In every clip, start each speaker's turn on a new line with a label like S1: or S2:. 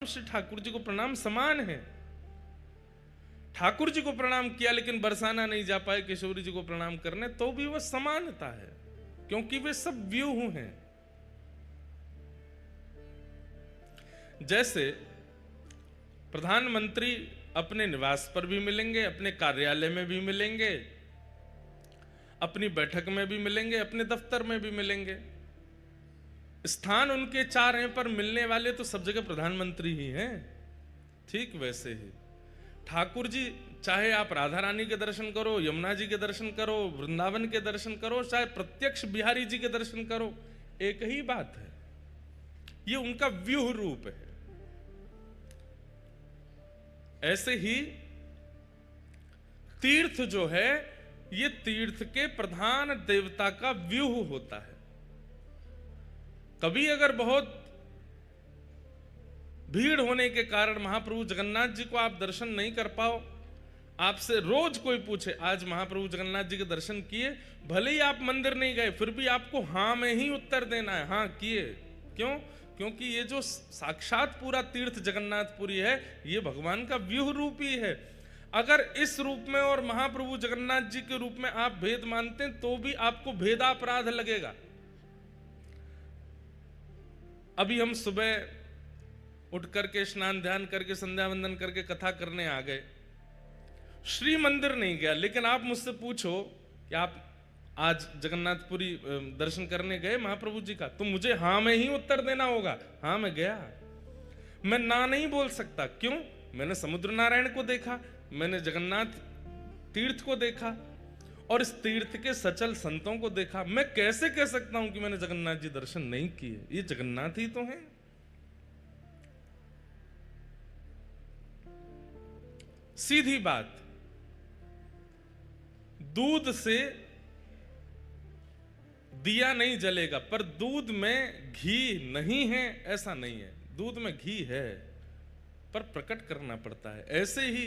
S1: श्री ठाकुर जी को प्रणाम समान है। ठाकुर जी को प्रणाम किया लेकिन बरसाना नहीं जा पाए किशोरी जी को प्रणाम करने, तो भी वह समानता है, क्योंकि वे सब व्यूह हैं। जैसे प्रधानमंत्री अपने निवास पर भी मिलेंगे, अपने कार्यालय में भी मिलेंगे, अपनी बैठक में भी मिलेंगे, अपने दफ्तर में भी मिलेंगे। स्थान उनके चार हैं, पर मिलने वाले तो सब जगह प्रधानमंत्री ही हैं। ठीक वैसे ही ठाकुर जी, चाहे आप राधा रानी के दर्शन करो, यमुना जी के दर्शन करो, वृंदावन के दर्शन करो, चाहे प्रत्यक्ष बिहारी जी के दर्शन करो, एक ही बात है। ये उनका व्यूह रूप है। ऐसे ही तीर्थ जो है, ये तीर्थ के प्रधान देवता का व्यूह होता है। कभी अगर बहुत भीड़ होने के कारण महाप्रभु जगन्नाथ जी को आप दर्शन नहीं कर पाओ, आपसे रोज कोई पूछे आज महाप्रभु जगन्नाथ जी के दर्शन किए, भले ही आप मंदिर नहीं गए, फिर भी आपको हां में ही उत्तर देना है, हां किए। क्यों? क्योंकि ये जो साक्षात पूरा तीर्थ जगन्नाथपुरी है, ये भगवान का व्यूह रूप ही है। अगर इस रूप में और महाप्रभु जगन्नाथ जी के रूप में आप भेद मानते हैं, तो भी आपको भेदापराध लगेगा। अभी हम सुबह उठ करके स्नान ध्यान करके संध्या वंदन करके कथा करने आ गए, श्री मंदिर नहीं गया, लेकिन आप मुझसे पूछो कि आप आज जगन्नाथपुरी दर्शन करने गए महाप्रभु जी का, तो मुझे हां में ही उत्तर देना होगा, हां मैं गया। मैं ना नहीं बोल सकता। क्यों? मैंने समुद्र नारायण को देखा, मैंने जगन्नाथ तीर्थ को देखा और इस तीर्थ के सचल संतों को देखा। मैं कैसे कह सकता हूं कि मैंने जगन्नाथ जी दर्शन नहीं किए? ये जगन्नाथ ही तो हैं। सीधी बात, दूध से दिया नहीं जलेगा, पर दूध में घी नहीं है ऐसा नहीं है। दूध में घी है, पर प्रकट करना पड़ता है। ऐसे ही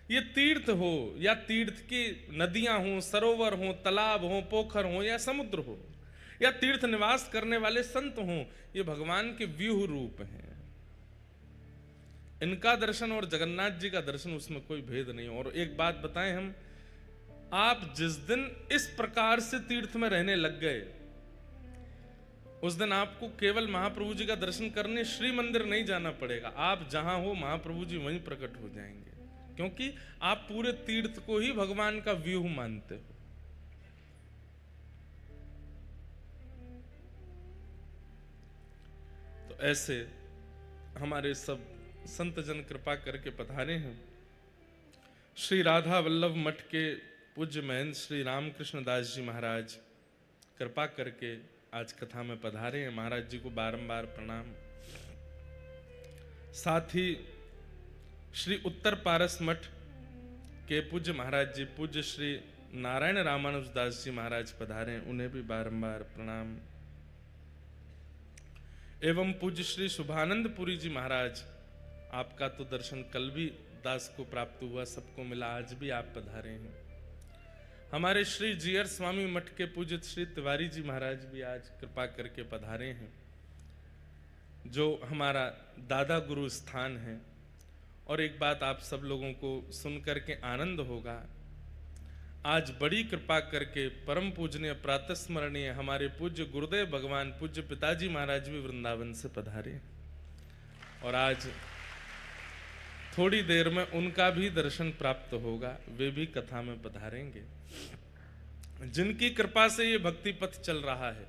S1: ये तीर्थ हो या तीर्थ की नदियां हो, सरोवर हो, तालाब हो, पोखर हो या समुद्र हो, या तीर्थ निवास करने वाले संत हो, ये भगवान के व्यूह रूप हैं। इनका दर्शन और जगन्नाथ जी का दर्शन, उसमें कोई भेद नहीं। और एक बात बताएं हम, आप जिस दिन इस प्रकार से तीर्थ में रहने लग गए, उस दिन आपको केवल महाप्रभु जी का दर्शन करने श्री मंदिर नहीं जाना पड़ेगा। आप जहां हो महाप्रभु जी वहीं प्रकट हो जाएंगे, क्योंकि आप पूरे तीर्थ को ही भगवान का व्यूह मानते हो। तो ऐसे हमारे सब संत जन कृपा करके पधारे हैं। श्री राधा वल्लभ मठ के पूज्य महंत श्री रामकृष्ण दास जी महाराज कृपा करके आज कथा में पधारे हैं। महाराज जी को बारंबार प्रणाम। साथ ही श्री उत्तर पारस मठ के पूज्य महाराज जी पूज्य श्री नारायण रामानुज दास जी महाराज पधारे हैं, उन्हें भी बारंबार प्रणाम। एवं पूज्य श्री शुभानंद पुरी जी महाराज, आपका तो दर्शन कल भी दास को प्राप्त हुआ, सबको मिला, आज भी आप पधारे हैं। हमारे श्री जीयर स्वामी मठ के पूज्य श्री तिवारी जी महाराज भी आज कृपा करके पधारे हैं, जो हमारा दादा गुरु स्थान है। और एक बात आप सब लोगों को सुन करके आनंद होगा, आज बड़ी कृपा करके परम पूजनीय प्रातः स्मरणीय हमारे पूज्य गुरुदेव भगवान पूज्य पिताजी महाराज भी वृंदावन से पधारे, और आज थोड़ी देर में उनका भी दर्शन प्राप्त होगा, वे भी कथा में पधारेंगे। जिनकी कृपा से ये भक्ति पथ चल रहा है,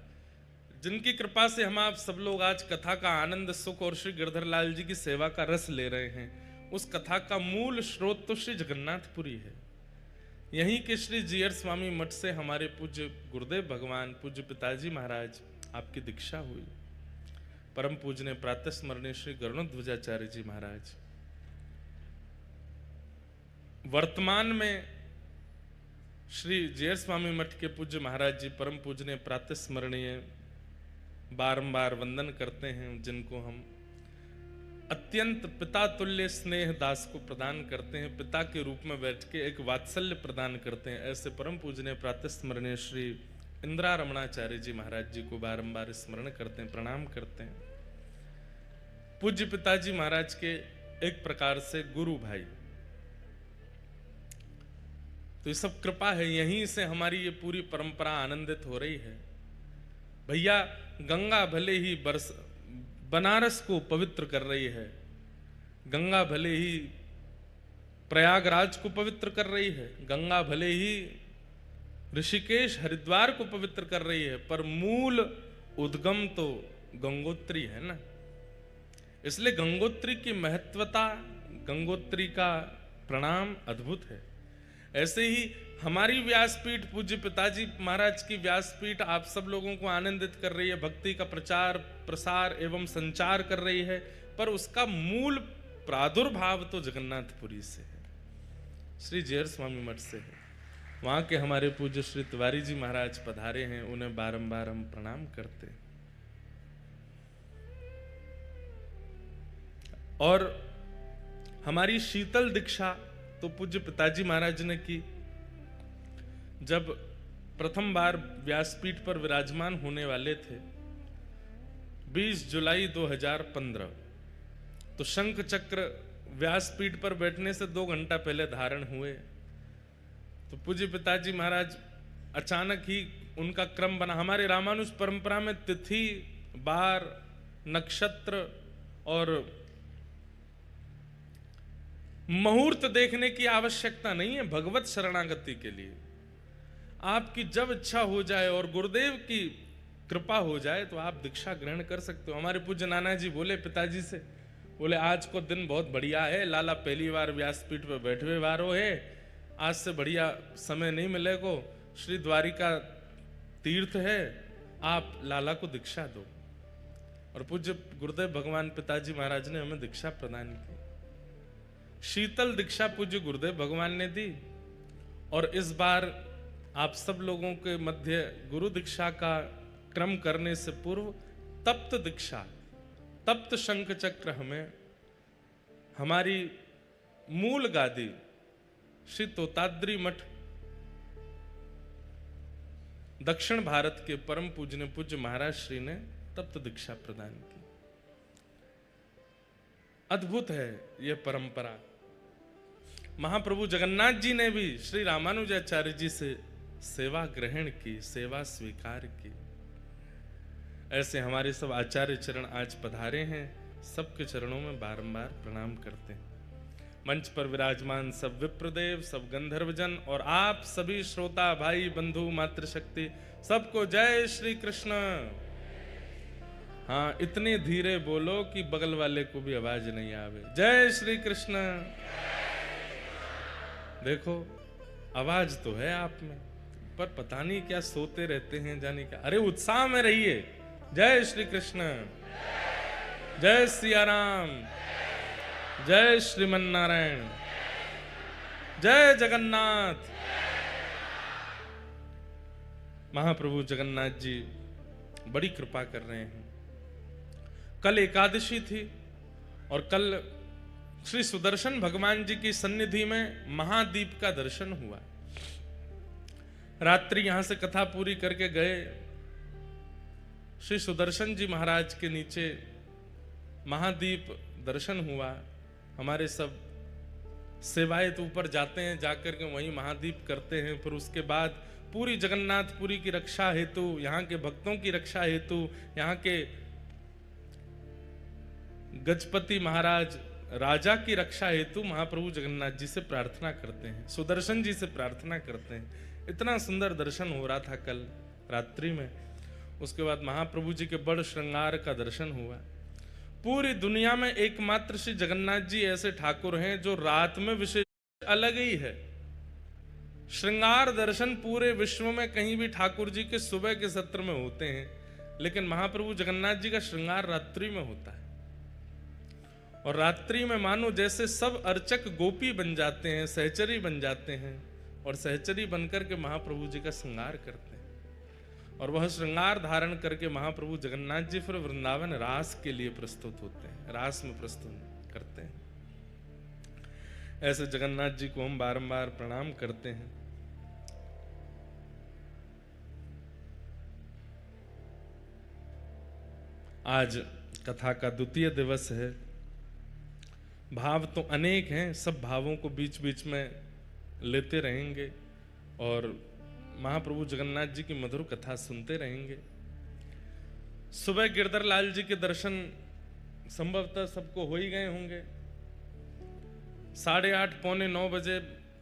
S1: जिनकी कृपा से हम आप सब लोग आज कथा का आनंद सुख और श्री गिरधर लाल जी की सेवा का रस ले रहे हैं, उस कथा का मूल स्रोत तो श्री जगन्नाथपुरी है। यहीं के श्री जीयर स्वामी मठ से हमारे पूज्य गुरुदेव भगवान पूज्य पिताजी महाराज आपकी दीक्षा हुई। परम पूजनीय प्रातः स्मरणीय श्री गरुणध्वजाचार्य जी महाराज वर्तमान में श्री जीयर स्वामी मठ के पूज्य महाराज जी परम पूजनीय प्रातः स्मरणीय बारंबार वंदन करते हैं, जिनको हम अत्यंत पिता तुल्य स्नेह दास को प्रदान करते हैं, पिता के रूप में बैठ के एक वात्सल्य प्रदान करते हैं। ऐसे परम पूजनीय प्रातः स्मरणीय श्री इंदिरा रमणाचार्य जी महाराज जी को बारंबार स्मरण करते हैं, प्रणाम करते हैं। पूज्य पिताजी महाराज के एक प्रकार से गुरु भाई। तो ये सब कृपा है, यहीं से हमारी ये पूरी परंपरा आनंदित हो रही है। भैया गंगा भले ही बनारस को पवित्र कर रही है, गंगा भले ही प्रयागराज को पवित्र कर रही है, गंगा भले ही ऋषिकेश हरिद्वार को पवित्र कर रही है, पर मूल उद्गम तो गंगोत्री है ना। इसलिए गंगोत्री की महत्वता, गंगोत्री का प्रणाम अद्भुत है। ऐसे ही हमारी व्यासपीठ, पूज्य पिताजी महाराज की व्यासपीठ आप सब लोगों को आनंदित कर रही है, भक्ति का प्रचार प्रसार एवं संचार कर रही है, पर उसका मूल प्रादुर्भाव तो जगन्नाथपुरी से है, श्री जीयर स्वामी मठ से है। वहां के हमारे पूज्य श्री तिवारी जी महाराज पधारे हैं, उन्हें बारंबार हम प्रणाम करते हैं। और हमारी शीतल दीक्षा तो पूज्य पिताजी महाराज ने की। जब प्रथम बार व्यासपीठ पर विराजमान होने वाले थे 20 जुलाई 2015, तो शंख चक्र व्यासपीठ पर बैठने से 2 घंटा पहले धारण हुए। तो पूज्य पिताजी महाराज अचानक ही उनका क्रम बना। हमारे रामानुज परंपरा में तिथि, बार, नक्षत्र और मुहूर्त देखने की आवश्यकता नहीं है भगवत शरणागति के लिए। आपकी जब इच्छा हो जाए और गुरुदेव की कृपा हो जाए तो आप दीक्षा ग्रहण कर सकते हो। हमारे पूज्य नाना जी बोले पिताजी से, बोले आज को दिन बहुत बढ़िया है, लाला पहली बार व्यासपीठ पर बैठवे वारो है, आज से बढ़िया समय नहीं मिलेगो, श्री द्वारिका तीर्थ है, आप लाला को दीक्षा दो। और पूज्य गुरुदेव भगवान पिताजी महाराज ने हमें दीक्षा प्रदान की। शीतल दीक्षा पूज्य गुरुदेव भगवान ने दी। और इस बार आप सब लोगों के मध्य गुरु दीक्षा का क्रम करने से पूर्व तप्त दीक्षा, तप्त शंख चक्र हमें हमारी मूल गादी श्री तोताद्री मठ दक्षिण भारत के परम पूजनीय पूज्य महाराज श्री ने तप्त दीक्षा प्रदान की। अद्भुत है यह परंपरा। महाप्रभु जगन्नाथ जी ने भी श्री रामानुजाचार्य जी से सेवा ग्रहण की, सेवा स्वीकार की। ऐसे हमारे सब आचार्य चरण आज पधारे हैं, सबके चरणों में बारंबार प्रणाम करते हैं। मंच पर विराजमान सब विप्रदेव, सब गंधर्वजन और आप सभी श्रोता भाई बंधु मातृशक्ति, सबको जय श्री कृष्ण। हाँ, इतने धीरे बोलो कि बगल वाले को भी आवाज नहीं आवे। जय श्री कृष्ण। देखो आवाज तो है आप में, पर पता नहीं क्या सोते रहते हैं, जाने क्या। अरे उत्साह में रहिए। जय श्री कृष्ण, जय सिया राम, जय श्रीमन नारायण, जय जगन्नाथ। महाप्रभु जगन्नाथ जी बड़ी कृपा कर रहे हैं। कल एकादशी थी और कल श्री सुदर्शन भगवान जी की सन्निधि में महादीप का दर्शन हुआ। रात्रि यहां से कथा पूरी करके गए। श्री सुदर्शन जी महाराज के नीचे महादीप दर्शन हुआ। हमारे सब सेवायत ऊपर जाते हैं, जाकर के वहीं महादीप करते हैं। फिर उसके बाद पूरी जगन्नाथपुरी की रक्षा हेतु, यहाँ के भक्तों की रक्षा हेतु, यहाँ के गजपति महाराज राजा की रक्षा हेतु महाप्रभु जगन्नाथ जी से प्रार्थना करते हैं, सुदर्शन जी से प्रार्थना करते हैं। इतना सुंदर दर्शन हो रहा था कल रात्रि में। उसके बाद महाप्रभु जी के बड़ श्रृंगार का दर्शन हुआ। पूरी दुनिया में एकमात्र श्री जगन्नाथ जी ऐसे ठाकुर हैं जो रात में विशेष अलग ही है। श्रृंगार दर्शन पूरे विश्व में कहीं भी ठाकुर जी के सुबह के सत्र में होते हैं, लेकिन महाप्रभु जगन्नाथ जी का श्रृंगार रात्रि में होता है। और रात्रि में मानो जैसे सब अर्चक गोपी बन जाते हैं, सहचरी बन जाते हैं और सहचरी बनकर के महाप्रभु जी का श्रृंगार करते हैं। और वह श्रृंगार धारण करके महाप्रभु जगन्नाथ जी फिर वृंदावन रास के लिए प्रस्तुत होते हैं, रास में प्रस्तुत करते हैं। ऐसे जगन्नाथ जी को हम बारंबार प्रणाम करते हैं। आज कथा का द्वितीय दिवस है। भाव तो अनेक हैं, सब भावों को बीच बीच में लेते रहेंगे और महाप्रभु जगन्नाथ जी की मधुर कथा सुनते रहेंगे। सुबह गिरधर लाल जी के दर्शन संभवतः सबको हो ही गए होंगे। 8:30 पौने 9 बजे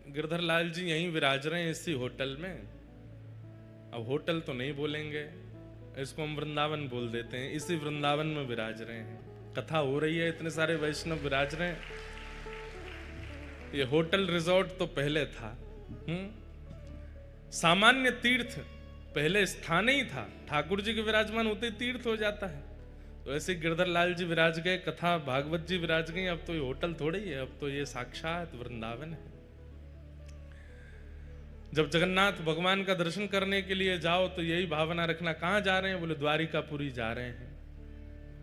S1: गिरधर लाल जी यहीं विराज रहे हैं इसी होटल में। अब होटल तो नहीं बोलेंगे, इसको हम वृंदावन बोल देते हैं। इसी वृंदावन में विराज रहे हैं, कथा हो रही है, इतने सारे वैष्णव विराज रहे हैं। ये होटल रिजॉर्ट तो पहले था, सामान्य तीर्थ पहले स्थान ही था, ठाकुर जी के विराजमान होते तीर्थ हो जाता है। तो ऐसे गिरधर लाल जी विराज गए, कथा भागवत जी विराज गई, अब तो ये होटल थोड़ी है, अब तो ये साक्षात वृंदावन है। जब जगन्नाथ भगवान का दर्शन करने के लिए जाओ तो यही भावना रखना, कहां जा रहे हैं? बोले द्वारिकापुरी जा रहे हैं।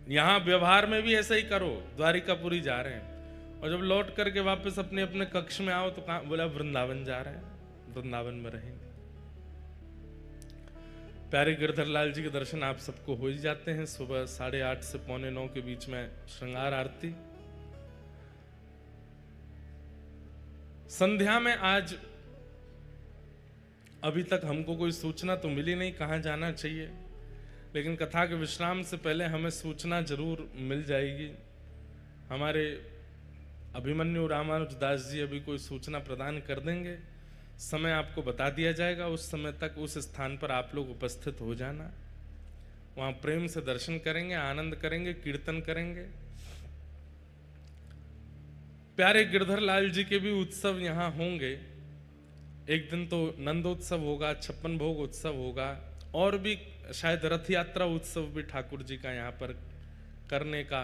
S1: यहां व्यवहार में भी ऐसा ही करो, द्वारिकापुरी जा रहे हैं। और जब लौट करके वापस अपने अपने कक्ष में आओ तो कहां? बोला वृंदावन जा रहे हैं, वृंदावन में रहेंगे। प्यारे गिरधर लाल जी के दर्शन आप सबको हो ही जाते हैं। सुबह 8:30 से पौने 9 के बीच में श्रृंगार आरती। संध्या में आज अभी तक हमको कोई सूचना तो मिली नहीं कहाँ जाना चाहिए, लेकिन कथा के विश्राम से पहले हमें सूचना जरूर मिल जाएगी। हमारे अभिमन्यु रामानुजदास जी अभी कोई सूचना प्रदान कर देंगे, समय आपको बता दिया जाएगा। उस समय तक उस स्थान पर आप लोग उपस्थित हो जाना, वहां प्रेम से दर्शन करेंगे, आनंद करेंगे, कीर्तन करेंगे। प्यारे गिरधर लाल जी के भी उत्सव यहाँ होंगे। एक दिन तो नंदोत्सव होगा, 56 भोग उत्सव होगा, और भी शायद रथ यात्रा उत्सव भी ठाकुर जी का यहाँ पर करने का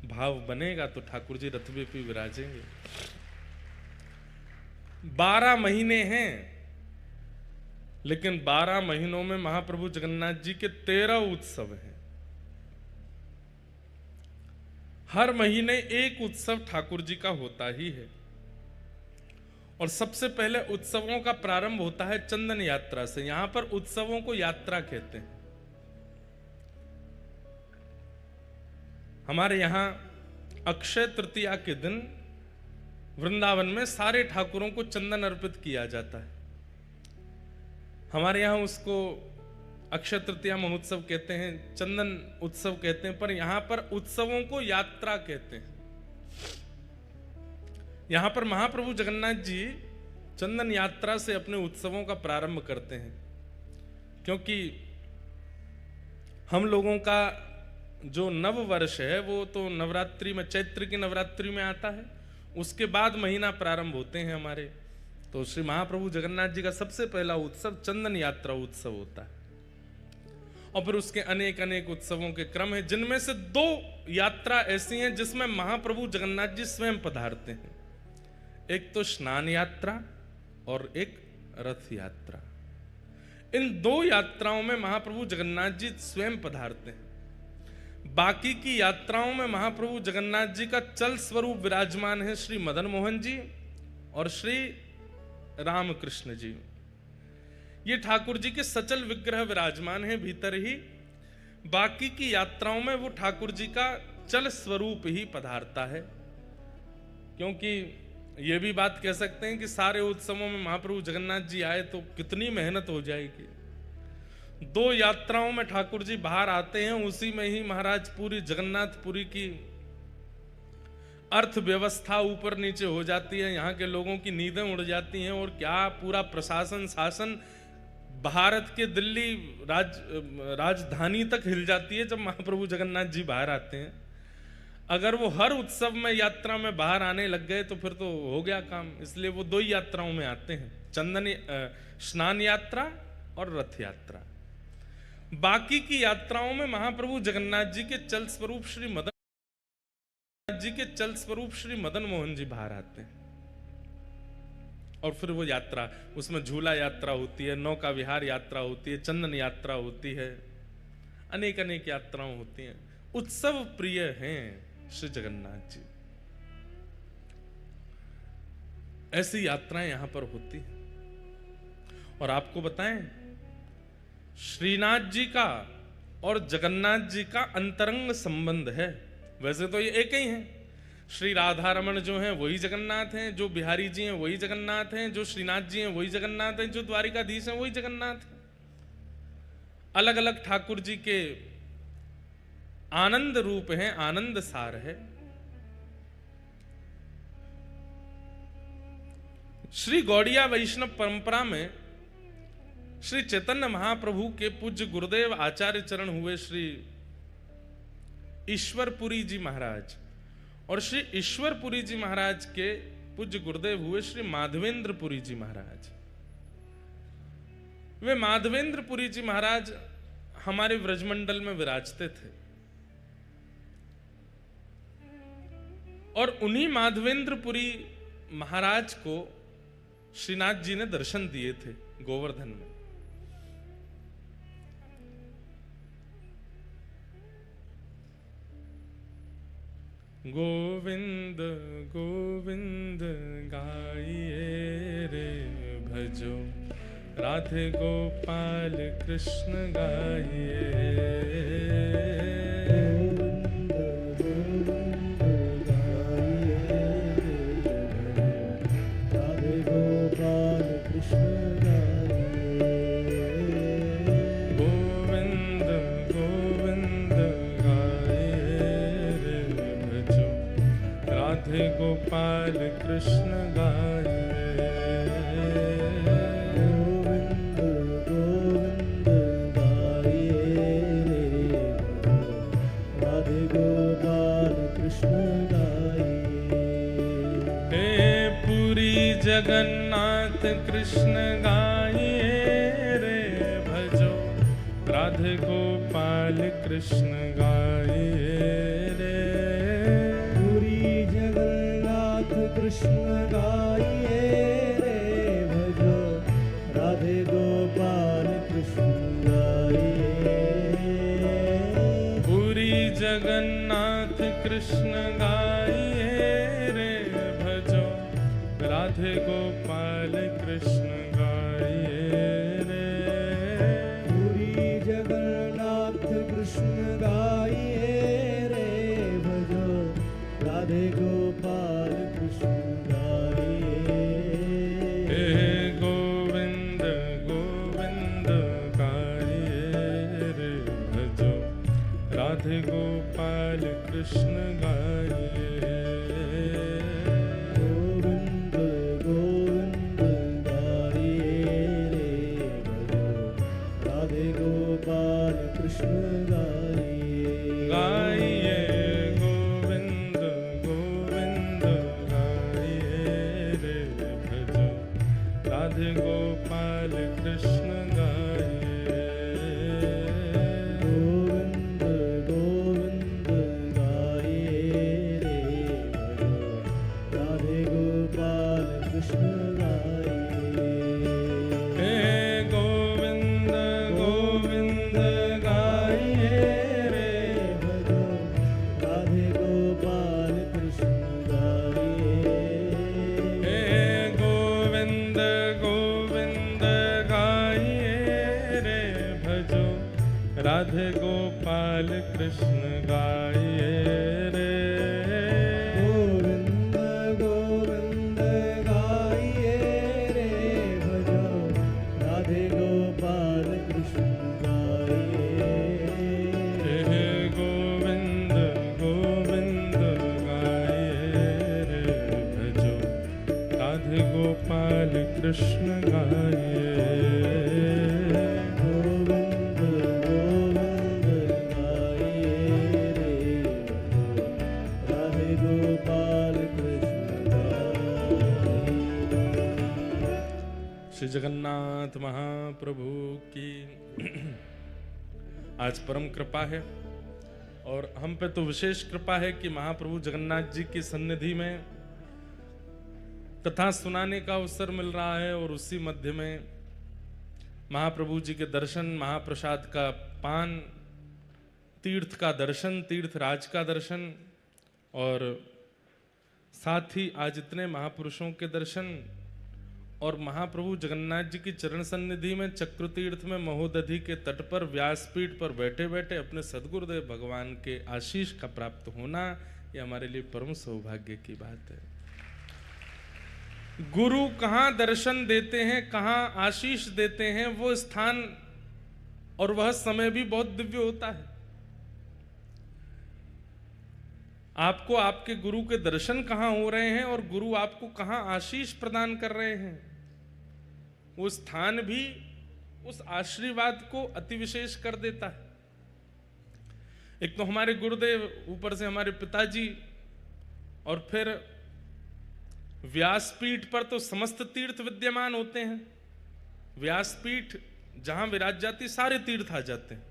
S1: भाव बनेगा, तो ठाकुर जी रथ में भी विराजेंगे। 12 महीने हैं, लेकिन 12 महीनों में महाप्रभु जगन्नाथ जी के 13 उत्सव हैं। हर महीने एक उत्सव ठाकुर जी का होता ही है। और सबसे पहले उत्सवों का प्रारंभ होता है चंदन यात्रा से। यहां पर उत्सवों को यात्रा कहते हैं। हमारे यहां अक्षय तृतीया के दिन वृंदावन में सारे ठाकुरों को चंदन अर्पित किया जाता है। हमारे यहां उसको अक्षय तृतीया महोत्सव कहते हैं, चंदन उत्सव कहते हैं, पर यहां पर उत्सवों को यात्रा कहते हैं। यहां पर महाप्रभु जगन्नाथ जी चंदन यात्रा से अपने उत्सवों का प्रारंभ करते हैं, क्योंकि हम लोगों का जो नव वर्ष है वो तो नवरात्रि में, चैत्र की नवरात्रि में आता है, उसके बाद महीना प्रारंभ होते हैं हमारे। तो श्री महाप्रभु जगन्नाथ जी का सबसे पहला उत्सव चंदन यात्रा उत्सव होता है। और फिर उसके अनेक अनेक उत्सवों के क्रम है, जिनमें से 2 यात्रा ऐसी हैं जिसमें महाप्रभु जगन्नाथ जी स्वयं पधारते हैं। एक तो स्नान यात्रा और एक रथ यात्रा। इन 2 यात्राओं में महाप्रभु जगन्नाथ जी स्वयं पधारते हैं। बाकी की यात्राओं में महाप्रभु जगन्नाथ जी का चल स्वरूप विराजमान है श्री मदन मोहन जी और श्री रामकृष्ण जी। ये ठाकुर जी के सचल विग्रह विराजमान है भीतर ही। बाकी की यात्राओं में वो ठाकुर जी का चल स्वरूप ही पधारता है। क्योंकि ये भी बात कह सकते हैं कि सारे उत्सवों में महाप्रभु जगन्नाथ जी आए तो कितनी मेहनत हो जाएगी। 2 यात्राओं में ठाकुर जी बाहर आते हैं, उसी में ही महाराज पूरी जगन्नाथपुरी की अर्थव्यवस्था ऊपर नीचे हो जाती है, यहाँ के लोगों की नींदें उड़ जाती हैं, और क्या पूरा प्रशासन शासन भारत के दिल्ली राजधानी तक हिल जाती है जब महाप्रभु जगन्नाथ जी बाहर आते हैं। अगर वो हर उत्सव में यात्रा में बाहर आने लग गए तो फिर तो हो गया काम। इसलिए वो 2 यात्राओं में आते हैं, स्नान यात्रा और रथ यात्रा। बाकी की यात्राओं में महाप्रभु जगन्नाथ जी के चल स्वरूप श्री मदन मोहन जी बाहर आते हैं। और फिर वो यात्रा, उसमें झूला यात्रा होती है, नौका विहार यात्रा होती है, चंदन यात्रा होती है, अनेक अनेक यात्राएं होती हैं। उत्सव प्रिय हैं श्री जगन्नाथ जी। ऐसी यात्राएं यहां पर होती हैं। और आपको बताएं, श्रीनाथ जी का और जगन्नाथ जी का अंतरंग संबंध है। वैसे तो ये एक ही हैं, श्री राधा रमण जो हैं वही जगन्नाथ हैं, जो बिहारी जी हैं वही जगन्नाथ हैं, जो श्रीनाथ जी हैं वही जगन्नाथ हैं, जो द्वारिकाधीश हैं वही जगन्नाथ हैं। अलग अलग ठाकुर जी के आनंद रूप हैं, आनंद सार है। श्री गौड़िया वैष्णव परंपरा में श्री चैतन्य महाप्रभु के पूज्य गुरुदेव आचार्य चरण हुए श्री ईश्वरपुरी जी महाराज, और श्री ईश्वरपुरी जी महाराज के पूज्य गुरुदेव हुए श्री माधवेंद्रपुरी जी महाराज। वे माधवेंद्रपुरी जी महाराज हमारे व्रजमंडल में विराजते थे, और उन्हीं माधवेंद्रपुरी महाराज को श्रीनाथ जी ने दर्शन दिए थे गोवर्धन में। गोविंद गोविंद गाइए रे भजो, राधे गोपाल कृष्ण गाइए। गोपाल कृष्ण गाइए। गोविंद गोविंद गाइए, राधे गोपाल कृष्ण गाइए। हे पुरी जगन्नाथ कृष्ण गाइए रे भजो, राधे गोपाल कृष्ण गाइए रे। कृष्ण गाइए रे भजो, राधे गोपाल कृष्ण गाइए। पुरी जगन्नाथ कृष्ण गाइए रे भजो, राधे गोपाल कृष्ण गाइए रे। पुरी जगन्नाथ कृष्ण गाइए रे भजो, राधे गोपाल राधे गोपाल कृष्ण गाइए। गोविंद गोविंद गाइए रे भजो, राधे गोपाल कृष्ण गाइए। गाइए गोविंद गोविंद गाइए रे भजो, राधे गोपाल कृष्ण गाइए। राधे गोपाल कृष्ण गाइए रे। गोविंद गोविंद गाइए रे भजो, राधे गोपाल कृष्ण गाइए। गोविंद गोविंद गाइए रे भजो, राधे गोपाल कृष्ण गाइए। श्री जगन्नाथ महाप्रभु की आज परम कृपा है, और हम पे तो विशेष कृपा है कि महाप्रभु जगन्नाथ जी की सन्निधि में कथा सुनाने का अवसर मिल रहा है, और उसी मध्य में महाप्रभु जी के दर्शन, महाप्रसाद का पान, तीर्थ का दर्शन, तीर्थ राज का दर्शन, और साथ ही आज इतने महापुरुषों के दर्शन, और महाप्रभु जगन्नाथ जी की चरण सन्निधि में चक्र तीर्थ में महोदधि के तट पर व्यासपीठ पर बैठे बैठे अपने सदगुरुदेव भगवान के आशीष का प्राप्त होना, ये हमारे लिए परम सौभाग्य की बात है। गुरु कहाँ दर्शन देते हैं, कहाँ आशीष देते हैं, वो स्थान और वह समय भी बहुत दिव्य होता है। आपको आपके गुरु के दर्शन कहाँ हो रहे हैं और गुरु आपको कहाँ आशीष प्रदान कर रहे हैं, वो स्थान भी उस आशीर्वाद को अति विशेष कर देता है। एक तो हमारे गुरुदेव, ऊपर से हमारे पिताजी, और फिर व्यासपीठ पर तो समस्त तीर्थ विद्यमान होते हैं। व्यासपीठ जहां विराज जाती सारे तीर्थ आ जाते हैं,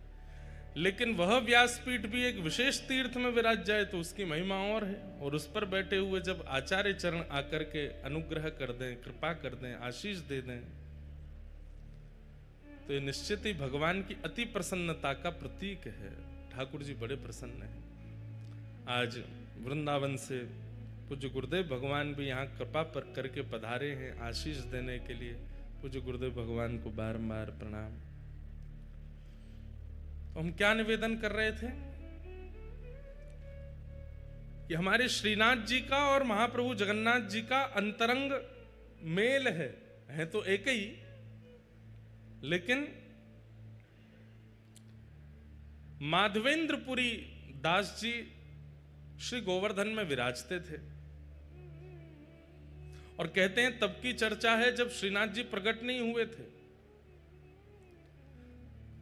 S1: लेकिन वह व्यासपीठ भी एक विशेष तीर्थ में विराज जाए तो उसकी महिमा और है। और उस पर बैठे हुए जब आचार्य चरण आकर के अनुग्रह कर दें, कृपा कर दें, आशीष दे दें, तो ये निश्चित ही भगवान की अति प्रसन्नता का प्रतीक है। ठाकुर जी बड़े प्रसन्न हैं। आज वृंदावन से पूज्य गुरुदेव भगवान भी यहाँ कृपा पर करके पधारे हैं आशीष देने के लिए। पूज्य गुरुदेव भगवान को बारंबार प्रणाम। तो हम क्या निवेदन कर रहे थे कि हमारे श्रीनाथ जी का और महाप्रभु जगन्नाथ जी का अंतरंग मेल है तो एक ही, लेकिन माधवेंद्रपुरी दास जी श्री गोवर्धन में विराजते थे और कहते हैं तब की चर्चा है जब श्रीनाथ जी प्रकट नहीं हुए थे।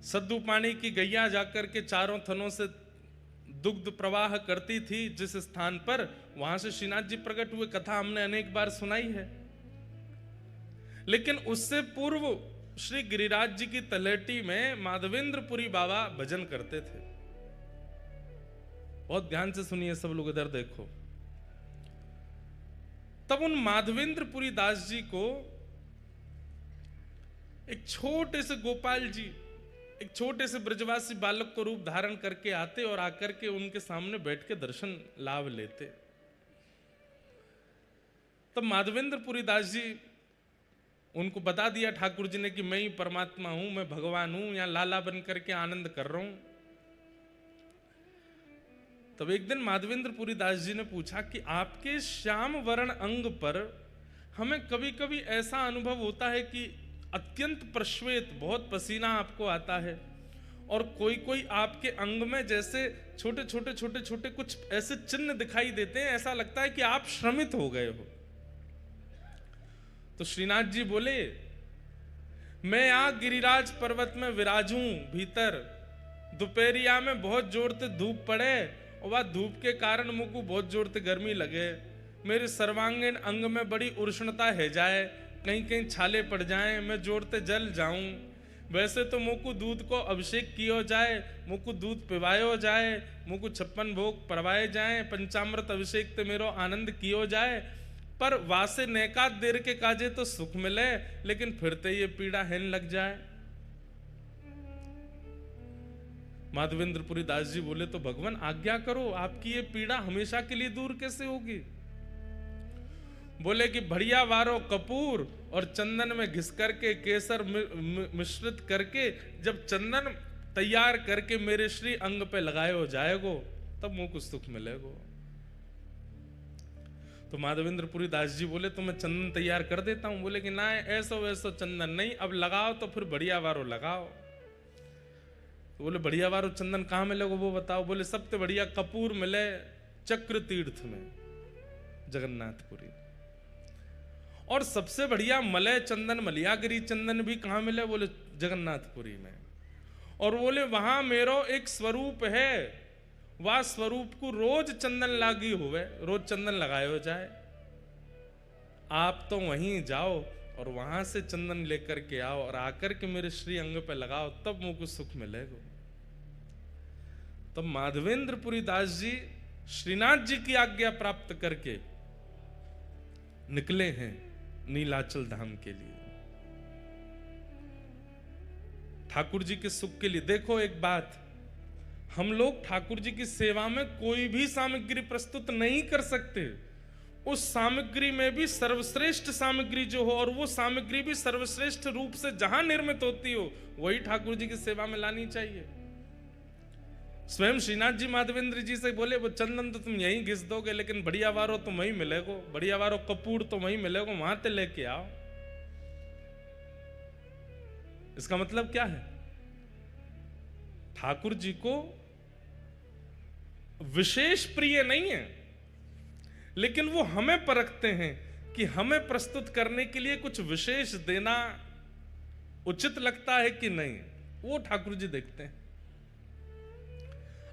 S1: सद्दू पानी की गैया जाकर के चारों थनों से दुग्ध प्रवाह करती थी जिस स्थान पर, वहां से श्रीनाथ जी प्रकट हुए। कथा हमने अनेक बार सुनाई है। लेकिन उससे पूर्व श्री गिरिराज जी की तलेटी में माधवेंद्रपुरी बाबा भजन करते थे। बहुत ध्यान से सुनिए सब लोग, इधर देखो। तब उन माधवेंद्रपुरी दास जी को एक छोटे से गोपाल जी, एक छोटे से ब्रजवासी बालक को रूप धारण करके आते और आकर के उनके सामने बैठ के दर्शन लाभ लेते। तब माधवेंद्रपुरी दास जी उनको बता दिया ठाकुर जी ने कि मैं ही परमात्मा हूं, मैं भगवान हूं, यहां लाला बन करके आनंद कर रहा हूं। तब एक दिन माधवेंद्रपुरी दास जी ने पूछा कि आपके श्याम वर्ण अंग पर हमें कभी कभी ऐसा अनुभव होता है कि अत्यंत प्रश्वेत, बहुत पसीना आपको आता है, और कोई कोई आपके अंग में जैसे छोटे छोटे छोटे छोटे कुछ ऐसे चिन्ह दिखाई देते हैं, ऐसा लगता है कि आप श्रमित हो गए हो। तो श्रीनाथ जी बोले, मैं यहां गिरिराज पर्वत में विराजूं भीतर, दोपहरिया में बहुत जोर से धूप पड़े और वह धूप के कारण मुझको बहुत जोर से गर्मी लगे, मेरे सर्वांगीण अंग में बड़ी उष्णता है जाए, कहीं कहीं छाले पड़ जाएं, मैं जोर से जल जाऊं। वैसे तो मुझको दूध को अभिषेक किया जाए, मुझको दूध पिवायो जाए, मुझको 56 भोग परवाए जाए, पंचामृत अभिषेक ते मेरो आनंद कियो जाए, पर वासे नेकात देर के काजे तो सुख मिले, लेकिन फिरते ये पीड़ा हेन लग जाए। माधवेंद्रपुरी दास जी बोले, तो भगवान आज्ञा करो, आपकी ये पीड़ा हमेशा के लिए दूर कैसे होगी। बोले कि बढ़िया वारो कपूर और चंदन में घिस करके केसर मिश्रित करके जब चंदन तैयार करके मेरे श्री अंग पे लगाए जाएगो तब मुझको कुछ सुख मिलेगो। तो माधवेंद्रपुरी दास जी बोले, तो मैं चंदन तैयार कर देता हूं। बोले कि ना, ऐसा वैसा चंदन नहीं, अब लगाओ तो फिर बढ़िया वारो लगाओ। तो बोले बढ़िया वारो चंदन कहाँ मिलेगा वो बताओ। बोले सबसे बढ़िया कपूर मिले चक्र तीर्थ में, जगन्नाथपुरी। और सबसे बढ़िया मलय चंदन, मलियागिरी चंदन भी कहाँ मिले? बोले जगन्नाथपुरी में। और बोले वहां मेरो एक स्वरूप है, वह स्वरूप को रोज चंदन लागी हुए, रोज चंदन लगाए हो जाए। आप तो वहीं जाओ और वहां से चंदन लेकर के आओ और आकर के मेरे श्री अंग पे लगाओ, तब मुझको सुख मिलेगा। तब माधवेंद्रपुरी दास जी श्रीनाथ जी की आज्ञा प्राप्त करके निकले हैं नीलाचल धाम के लिए, ठाकुर जी के सुख के लिए। देखो एक बात, हम लोग ठाकुर जी की सेवा में कोई भी सामग्री प्रस्तुत नहीं कर सकते, उस सामग्री में भी सर्वश्रेष्ठ सामग्री जो हो, और वो सामग्री भी सर्वश्रेष्ठ रूप से जहां निर्मित होती हो, वही ठाकुर जी की सेवा में लानी चाहिए। स्वयं श्रीनाथ जी माधवेंद्र जी से बोले, वो चंदन तो तुम यहीं घिस दोगे, लेकिन बढ़िया वारो तो वहीं मिलेगो, बढ़िया वारो कपूर तो वहीं मिलेगो, वहां ते लेके आओ। इसका मतलब क्या है? ठाकुर जी को विशेष प्रिय नहीं है, लेकिन वो हमें परखते हैं कि हमें प्रस्तुत करने के लिए कुछ विशेष देना उचित लगता है कि नहीं, वो ठाकुर जी देखते हैं।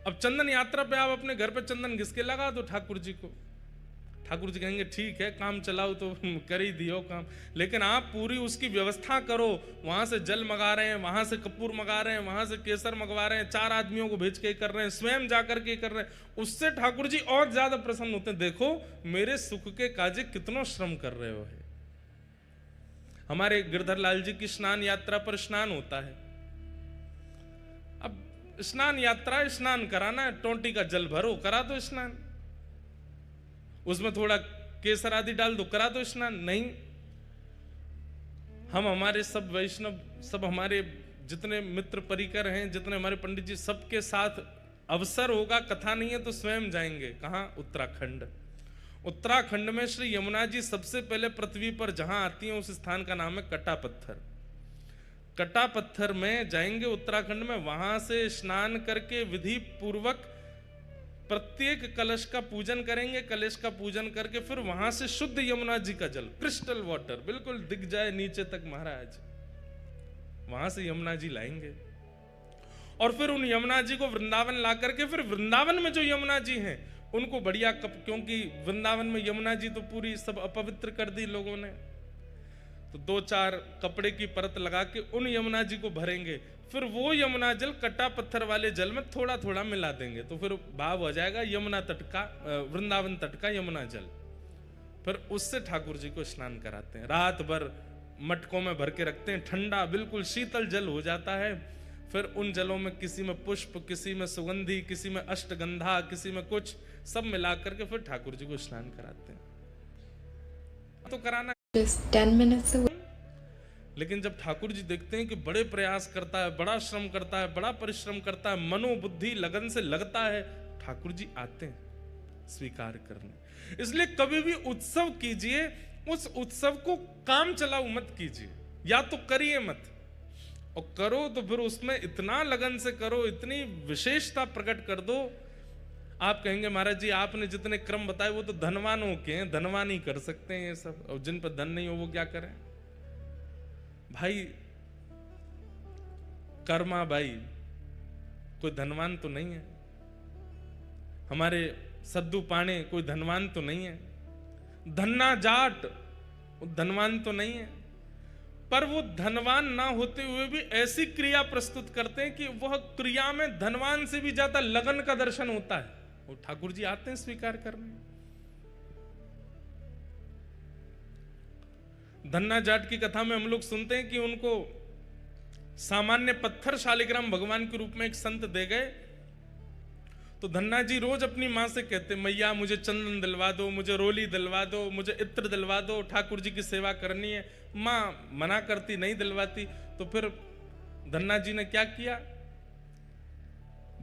S1: अब चंदन यात्रा पे आप अपने घर पे चंदन घिस के लगा दो ठाकुर जी को, ठाकुर जी कहेंगे ठीक है, काम चलाओ तो कर ही दियो काम, लेकिन आप पूरी उसकी व्यवस्था करो, वहां से जल मंगा रहे हैं, वहां से कपूर मंगा रहे हैं, वहां से केसर मंगवा रहे हैं, 4 आदमियों को भेज के कर रहे हैं, स्वयं जाकर के कर रहे हैं, उससे ठाकुर जी और ज्यादा प्रसन्न होते हैं। देखो मेरे सुख के काजे कितना श्रम कर रहे हो है। हमारे गिरधर लाल जी की स्नान यात्रा पर स्नान होता है। अब स्नान यात्रा, स्नान कराना है, टोंटी का जल भरो, करा दो स्नान, उसमें थोड़ा केसर आदि डाल दो, करा दो स्नान। नहीं, हम हमारे सब वैष्णव, सब हमारे जितने मित्र परिकर हैं, जितने हमारे पंडित जी, सबके साथ अवसर होगा, कथा नहीं है तो स्वयं जाएंगे। कहां? उत्तराखंड। उत्तराखंड में श्री यमुना जी सबसे पहले पृथ्वी पर जहां आती हैं, उस स्थान का नाम है कटा पत्थर। कटा पत्थर में जाएंगे उत्तराखंड में, वहां से स्नान करके विधि पूर्वक प्रत्येक कलश का पूजन करेंगे। कलश का पूजन करके फिर वहां से शुद्ध यमुना जी का जल, क्रिस्टल वाटर, बिल्कुल दिख जाए नीचे तक महाराज, वहां से यमुना जी लाएंगे। और फिर उन यमुना जी को वृंदावन ला करके, फिर वृंदावन में जो यमुना जी हैं उनको बढ़िया क्योंकि वृंदावन में यमुना जी तो पूरी सब अपवित्र कर दी लोगों ने, तो 2-4 कपड़े की परत लगा के उन यमुना जी को भरेंगे। फिर वो यमुना जल कटा पत्थर वाले जल में थोड़ा थोड़ा मिला देंगे, तो फिर भाव हो जाएगा यमुना तट का, वृंदावन तट का यमुना जल। फिर उससे ठाकुर जी को स्नान कराते हैं, रात भर मटकों में भर के रखते हैं, ठंडा बिल्कुल शीतल जल हो जाता है। फिर उन जलों में किसी में पुष्प, किसी में सुगंधी, किसी में अष्टगंधा, किसी में कुछ, सब मिला करके फिर ठाकुर जी को स्नान कराते हैं। तो कराना
S2: 10 minutes away.
S1: लेकिन जब ठाकुर जी देखते हैं कि बड़े प्रयास करता है, बड़ा श्रम करता है, बड़ा परिश्रम करता है, मनोबुद्धि लगन से लगता है, ठाकुर जी आते हैं स्वीकार करने। इसलिए कभी भी उत्सव कीजिए, उस उत्सव को काम चलाओ मत कीजिए, या तो करिए मत, और करो तो फिर उसमें इतना लगन से करो, इतनी विशेषता प्रकट कर दो। आप कहेंगे महाराज जी आपने जितने क्रम बताए वो तो धनवानों के हैं, धनवान ही कर सकते हैं ये सब, और जिन पर धन नहीं हो वो क्या करें? भाई कर्मा भाई कोई धनवान तो नहीं है, हमारे सद्दू पाणे कोई धनवान तो नहीं है, धन्ना जाट धनवान तो नहीं है, पर वो धनवान ना होते हुए भी ऐसी क्रिया प्रस्तुत करते हैं कि वह क्रिया में धनवान से भी ज्यादा लगन का दर्शन होता है, और ठाकुर जी आते हैं स्वीकार करने। धन्ना जाट की कथा में हम लोग सुनते हैं कि उनको सामान्य पत्थर शालिग्राम भगवान के रूप में एक संत दे गए, तो धन्ना जी रोज अपनी मां से कहते, मैया मुझे चंदन दिलवा दो, मुझे रोली दिलवा दो, मुझे इत्र दिलवा दो, ठाकुर जी की सेवा करनी है। मां मना करती, नहीं दिलवाती। तो फिर धन्ना जी ने क्या किया,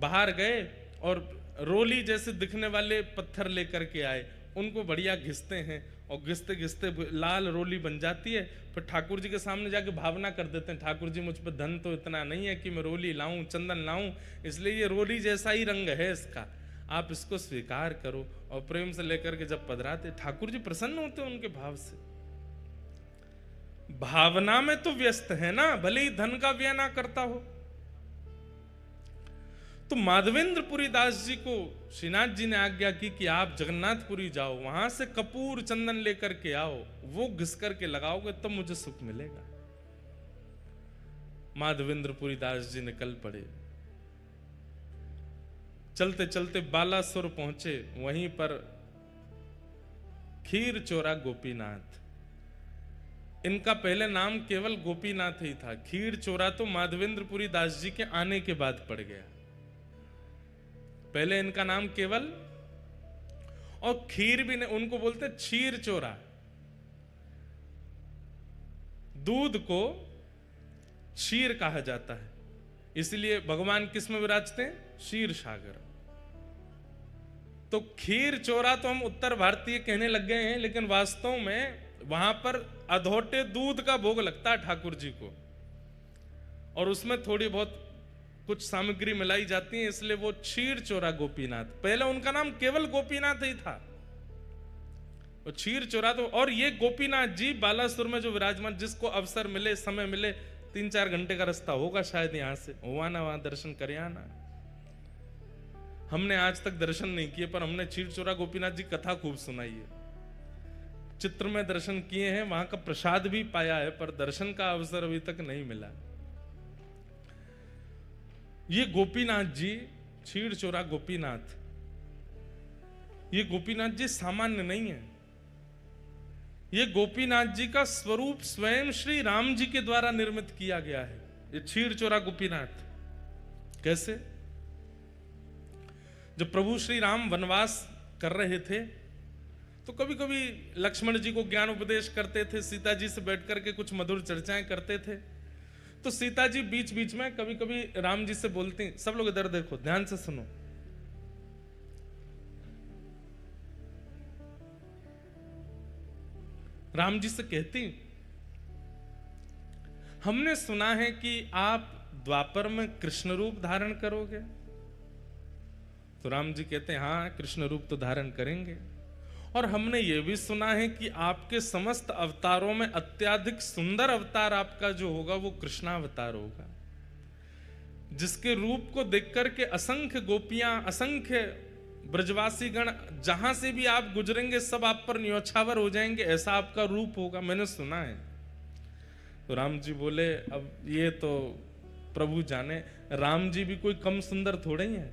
S1: बाहर गए और रोली जैसे दिखने वाले पत्थर लेकर के आए, उनको बढ़िया घिसते हैं, और घिसते घिसते लाल रोली बन जाती है। फिर ठाकुर जी के सामने जाके भावना कर देते हैं, ठाकुर जी मुझ पर धन तो इतना नहीं है कि मैं रोली लाऊं, चंदन लाऊं, इसलिए ये रोली जैसा ही रंग है इसका, आप इसको स्वीकार करो। और प्रेम से लेकर के जब पधराते, ठाकुर जी प्रसन्न होते हैं उनके भाव से। भावना में तो व्यस्त है ना, भले ही धन का व्यय ना करता हो। तो माधवेंद्रपुरी दास जी को श्रीनाथ जी ने आज्ञा की कि आप जगन्नाथपुरी जाओ, वहां से कपूर चंदन लेकर के आओ, वो घिस करके लगाओगे तब मुझे सुख मिलेगा। माधवेंद्रपुरी दास जी निकल पड़े, चलते चलते बालासुर पहुंचे, वहीं पर खीर चोरा गोपीनाथ, इनका पहले नाम केवल गोपीनाथ ही था, खीर चोरा तो माधवेंद्रपुरी दास जी के आने के बाद पड़ गया, पहले इनका नाम केवल। और खीर भी नहीं, उनको बोलते क्षीर चोरा। दूध को क्षीर कहा जाता है, इसलिए भगवान किस में विराजते हैं? क्षीर सागर। तो खीर चोरा तो हम उत्तर भारतीय कहने लग गए हैं, लेकिन वास्तव में वहां पर अधोटे दूध का भोग लगता है ठाकुर जी को, और उसमें थोड़ी बहुत कुछ सामग्री मिलाई जाती है, इसलिए वो क्षीर चोरा गोपीनाथ। पहले उनका नाम केवल गोपीनाथ ही था, वो क्षीर चोरा। तो और ये गोपीनाथ जी बालासुर में जो विराजमान, जिसको अवसर मिले, समय मिले, 3-4 घंटे का रास्ता होगा शायद यहां से, हुआ ना वहां दर्शन करे आना। हमने आज तक दर्शन नहीं किए, पर हमने क्षीर चोरा गोपीनाथ जी कथा खूब सुनाई है, चित्र में दर्शन किए हैं, वहां का प्रसाद भी पाया है, पर दर्शन का अवसर अभी तक नहीं मिला। ये गोपीनाथ जी, क्षीर चोरा गोपीनाथ, ये गोपीनाथ जी सामान्य नहीं है। ये गोपीनाथ जी का स्वरूप स्वयं श्री राम जी के द्वारा निर्मित किया गया है, ये क्षीर चोरा गोपीनाथ। कैसे? जब प्रभु श्री राम वनवास कर रहे थे, तो कभी कभी लक्ष्मण जी को ज्ञान उपदेश करते थे, सीता जी से बैठ करके कुछ मधुर चर्चाएं करते थे। तो सीता जी बीच बीच में कभी कभी राम जी से बोलती, सब लोग इधर देखो, ध्यान से सुनो। राम जी से कहती, हमने सुना है कि आप द्वापर में कृष्ण रूप धारण करोगे। तो राम जी कहते हैं, हाँ कृष्ण रूप तो धारण करेंगे, और हमने ये भी सुना है कि आपके समस्त अवतारों में अत्यधिक सुंदर अवतार आपका जो होगा वो कृष्णावतार होगा, जिसके रूप को देख करके असंख्य गोपियां, असंख्य ब्रजवासी गण जहां से भी आप गुजरेंगे सब आप पर न्योछावर हो जाएंगे, ऐसा आपका रूप होगा, मैंने सुना है। तो राम जी बोले, अब ये तो प्रभु जाने, राम जी भी कोई कम सुंदर थोड़े ही है।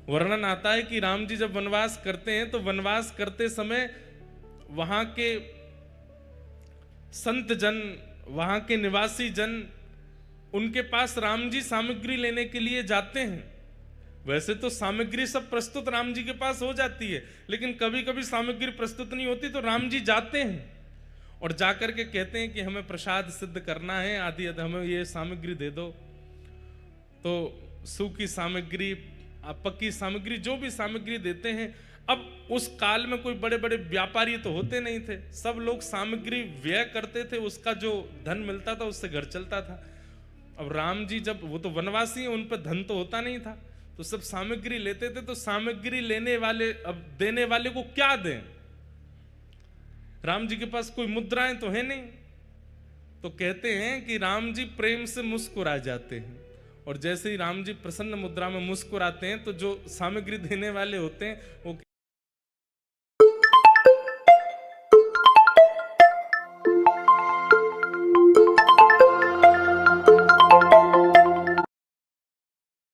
S1: वर्णन आता है कि राम जी जब वनवास करते हैं, तो वनवास करते समय वहां के संत जन, वहां के निवासी जन, उनके पास राम जी सामग्री लेने के लिए जाते हैं। वैसे तो सामग्री सब प्रस्तुत राम जी के पास हो जाती है, लेकिन कभी कभी सामग्री प्रस्तुत नहीं होती, तो राम जी जाते हैं और जाकर के कहते हैं कि हमें प्रसाद सिद्ध करना है, आदि हमें ये सामग्री दे दो। तो सूखी सामग्री, पक्की सामग्री, जो भी सामग्री देते हैं। अब उस काल में कोई बड़े बड़े व्यापारी तो होते नहीं थे, सब लोग सामग्री व्यय करते थे, उसका जो धन मिलता था उससे घर चलता था। अब राम जी जब, वो तो वनवासी हैं, उन पर धन तो होता नहीं था, तो सब सामग्री लेते थे। तो सामग्री लेने वाले, अब देने वाले को क्या दें? राम जी के पास कोई मुद्राएं तो है नहीं, तो कहते हैं कि राम जी प्रेम से मुस्कुरा जाते हैं, और जैसे ही राम जी प्रसन्न मुद्रा में मुस्कुराते हैं, तो जो सामग्री देने वाले होते हैं वो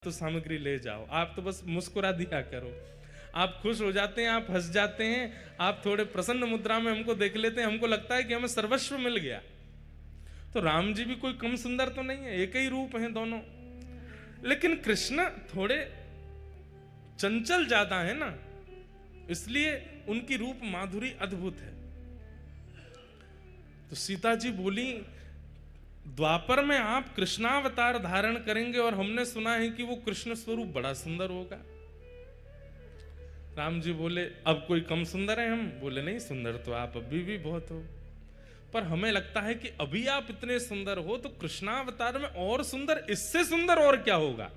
S1: तो सामग्री ले जाओ, आप तो बस मुस्कुरा दिया करो। आप खुश हो जाते हैं, आप हंस जाते हैं, आप थोड़े प्रसन्न मुद्रा में हमको देख लेते हैं, हमको लगता है कि हमें सर्वस्व मिल गया। तो राम जी भी कोई कम सुंदर तो नहीं है, एक ही रूप हैं दोनों, लेकिन कृष्ण थोड़े चंचल ज्यादा है ना, इसलिए उनकी रूप माधुरी अद्भुत है। तो सीता जी बोली, द्वापर में आप कृष्णावतार धारण करेंगे, और हमने सुना है कि वो कृष्ण स्वरूप बड़ा सुंदर होगा। राम जी बोले, अब कोई कम सुंदर है हम? बोले, नहीं, सुंदर तो आप अभी भी बहुत हो, पर हमें लगता है कि अभी आप इतने सुंदर हो, तो कृष्णावतार में और सुंदर, इससे सुंदर और क्या होगा?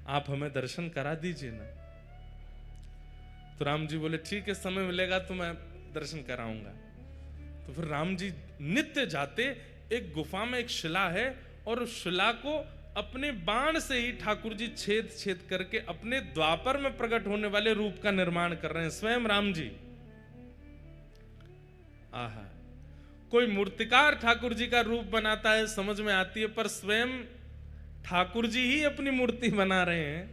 S1: आप हमें दर्शन करा दीजिए ना। तो राम जी बोले, ठीक है, समय मिलेगा तो मैं दर्शन कराऊंगा। तो फिर राम जी नित्य जाते, एक गुफा में एक शिला है, और उस शिला को अपने बाण से ही ठाकुर जी छेद छेद करके अपने द्वापर में प्रकट होने वाले रूप का निर्माण कर रहे हैं, स्वयं राम जी। आहा, कोई मूर्तिकार ठाकुर जी का रूप बनाता है, समझ में आती है, पर स्वयं ठाकुर जी ही अपनी मूर्ति बना रहे हैं,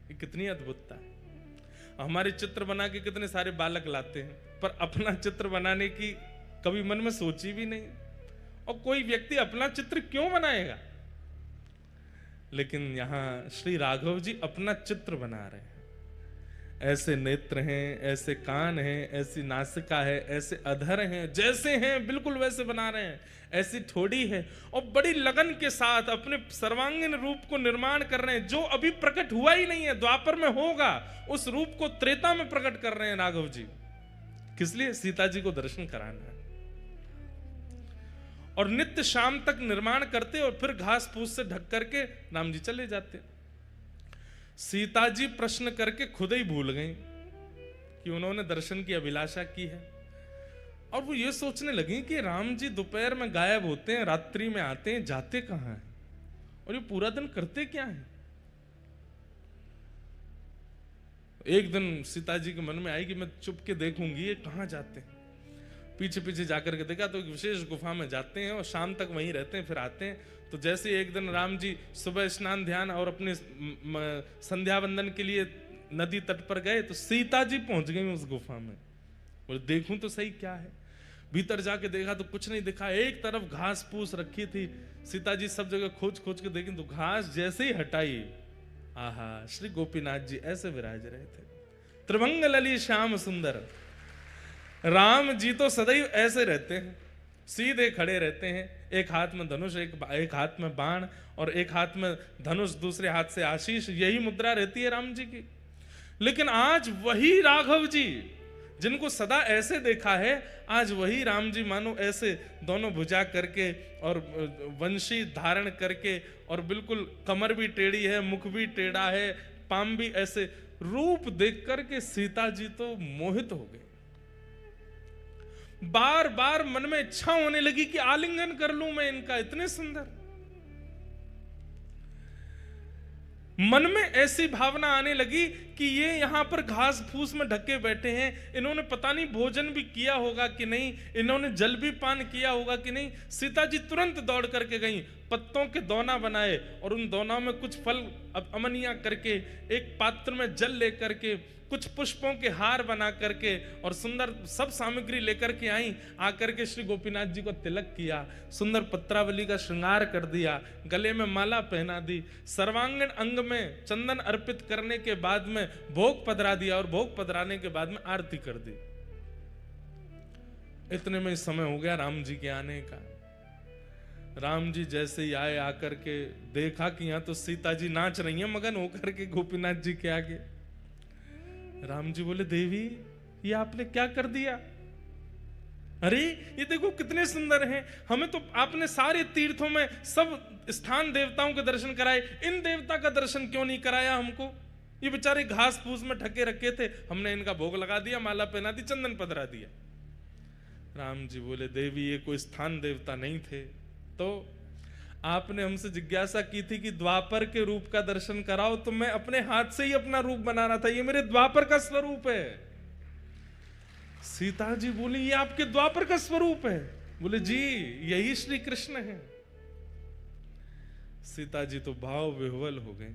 S1: ये कितनी अद्भुतता है। हमारे चित्र बना के कितने सारे बालक लाते हैं, पर अपना चित्र बनाने की कभी मन में सोची भी नहीं। और कोई व्यक्ति अपना चित्र क्यों बनाएगा? लेकिन यहां श्री राघव जी अपना चित्र बना रहे हैं। ऐसे नेत्र हैं, ऐसे कान हैं, ऐसी नासिका है, ऐसे अधर हैं, जैसे हैं बिल्कुल वैसे बना रहे हैं, ऐसी ठोड़ी है, और बड़ी लगन के साथ अपने सर्वांगीण रूप को निर्माण कर रहे हैं, जो अभी प्रकट हुआ ही नहीं है, द्वापर में होगा, उस रूप को त्रेता में प्रकट कर रहे हैं राघव जी। किस लिए? सीता जी को दर्शन कराना है। और नित्य शाम तक निर्माण करते और फिर घास फूस से ढक करके राम जी चले जाते। सीता जी प्रश्न करके खुद ही भूल गई कि उन्होंने दर्शन की अभिलाषा की है, और वो ये सोचने लगी कि राम जी दोपहर में गायब होते हैं, रात्रि में आते हैं, जाते कहां हैं, और ये पूरा दिन करते क्या हैं। एक दिन सीता जी के मन में आई कि मैं चुप के देखूंगी ये कहां जाते हैं। पीछे पीछे जाकर के देखा तो एक विशेष गुफा में जाते हैं और शाम तक वहीं रहते हैं, फिर आते हैं। तो जैसे एक दिन राम जी सुबह स्नान ध्यान और अपने संध्या वंदन के लिए नदी तट पर गए तो सीता जी पहुंच गई उस गुफा में। बोले देखूं तो सही क्या है। भीतर जाके देखा तो कुछ नहीं दिखा, एक तरफ घास फूस रखी थी। सीता जी सब जगह खोज खोज के देखी तो घास जैसे ही हटाई, आहा, श्री गोपीनाथ जी ऐसे विराज रहे थे, त्रिभंग लली श्याम सुंदर। राम जी तो सदैव ऐसे रहते हैं, सीधे खड़े रहते हैं, एक हाथ में धनुष, एक हाथ में बाण, और एक हाथ में धनुष, दूसरे हाथ से आशीष, यही मुद्रा रहती है राम जी की। लेकिन आज वही राघव जी जिनको सदा ऐसे देखा है, आज वही राम जी मानो ऐसे दोनों भुजा करके और वंशी धारण करके, और बिल्कुल कमर भी टेढ़ी है, मुख भी टेढ़ा है, पाम भी ऐसे, रूप देख करके सीता जी तो मोहित हो गए। बार बार मन में इच्छा होने लगी कि आलिंगन कर लूं मैं इनका, इतने सुंदर। मन में ऐसी भावना आने लगी कि ये यहां पर घास फूस में ढके बैठे हैं, इन्होंने पता नहीं भोजन भी किया होगा कि नहीं, इन्होंने जल भी पान किया होगा कि नहीं। सीता जी तुरंत दौड़ करके गई, पत्तों के दोना बनाए और उन दोनों में कुछ फल अमनिया करके, एक पात्र में जल लेकर के, कुछ पुष्पों के हार बना करके और सुंदर सब सामग्री लेकर के आई। आकर के श्री गोपीनाथ जी को तिलक किया, सुंदर पत्रावली का श्रृंगार कर दिया, गले में माला पहना दी, सर्वांगीण अंग में चंदन अर्पित करने के बाद में भोग पधरा दिया, और भोग पधराने के बाद में आरती कर दी। इतने में समय हो गया राम जी के आने का। राम जी जैसे ही आए, आकर के देखा कि यहां तो सीता जी नाच रही हैं मगन होकर के गोपीनाथ जी के आगे। राम जी बोले, देवी ये आपने क्या कर दिया? अरे ये देखो कितने सुंदर हैं, हमें तो आपने सारे तीर्थों में सब स्थान देवताओं के दर्शन कराए, इन देवता का दर्शन क्यों नहीं कराया हमको? ये बेचारे घास फूस में ढके रखे थे, हमने इनका भोग लगा दिया, माला पहना दी, चंदन पधरा दिया। राम जी बोले, देवी ये कोई स्थान देवता नहीं थे, तो आपने हमसे जिज्ञासा की थी कि द्वापर के रूप का दर्शन कराओ, तो मैं अपने हाथ से ही अपना रूप बना रहा था, ये मेरे द्वापर का स्वरूप है। सीता जी बोली, ये आपके द्वापर का स्वरूप है? बोले जी यही श्री कृष्ण है। सीता जी तो भाव विह्वल हो गए,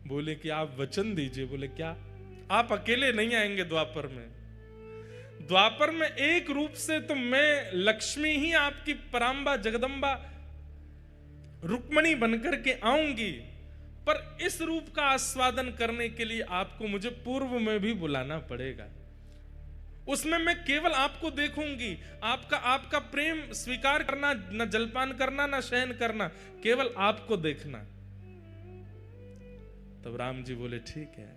S1: बोले कि आप वचन दीजिए। बोले क्या? आप अकेले नहीं आएंगे द्वापर में, द्वापर में एक रूप से तो मैं लक्ष्मी ही आपकी परांबा जगदम्बा रुक्मणी बनकर के आऊंगी, पर इस रूप का आस्वादन करने के लिए आपको मुझे पूर्व में भी बुलाना पड़ेगा। उसमें मैं केवल आपको देखूंगी, आपका प्रेम स्वीकार करना, न जलपान करना, न शयन करना, केवल आपको देखना। तब राम जी बोले, ठीक है,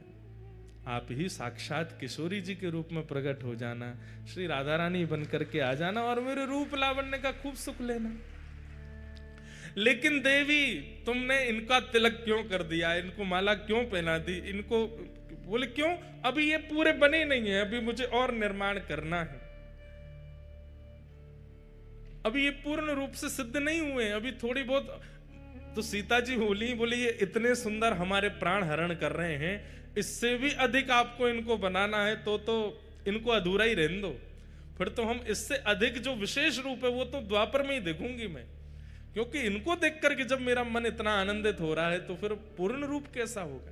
S1: आप ही साक्षात किशोरी जी के रूप में प्रकट हो जाना, श्री राधा रानी बनकर के आ जाना और मेरे रूप लावण्य का खूब सुख लेना। लेकिन देवी तुमने इनका तिलक क्यों कर दिया, इनको माला क्यों पहना दी, इनको? बोले क्यों? अभी ये पूरे बने नहीं है, अभी मुझे और निर्माण करना है, अभी ये पूर्ण रूप से सिद्ध नहीं हुए, अभी थोड़ी बहुत। तो सीता जी बोली ये इतने सुंदर हमारे प्राण हरण कर रहे हैं, इससे भी अधिक आपको इनको बनाना है तो इनको अधूरा ही रहने दो, फिर तो हम इससे अधिक जो विशेष रूप है वो तो द्वापर में ही देखूंगी मैं, क्योंकि इनको देख करके जब मेरा मन इतना आनंदित हो रहा है तो फिर पूर्ण रूप कैसा होगा।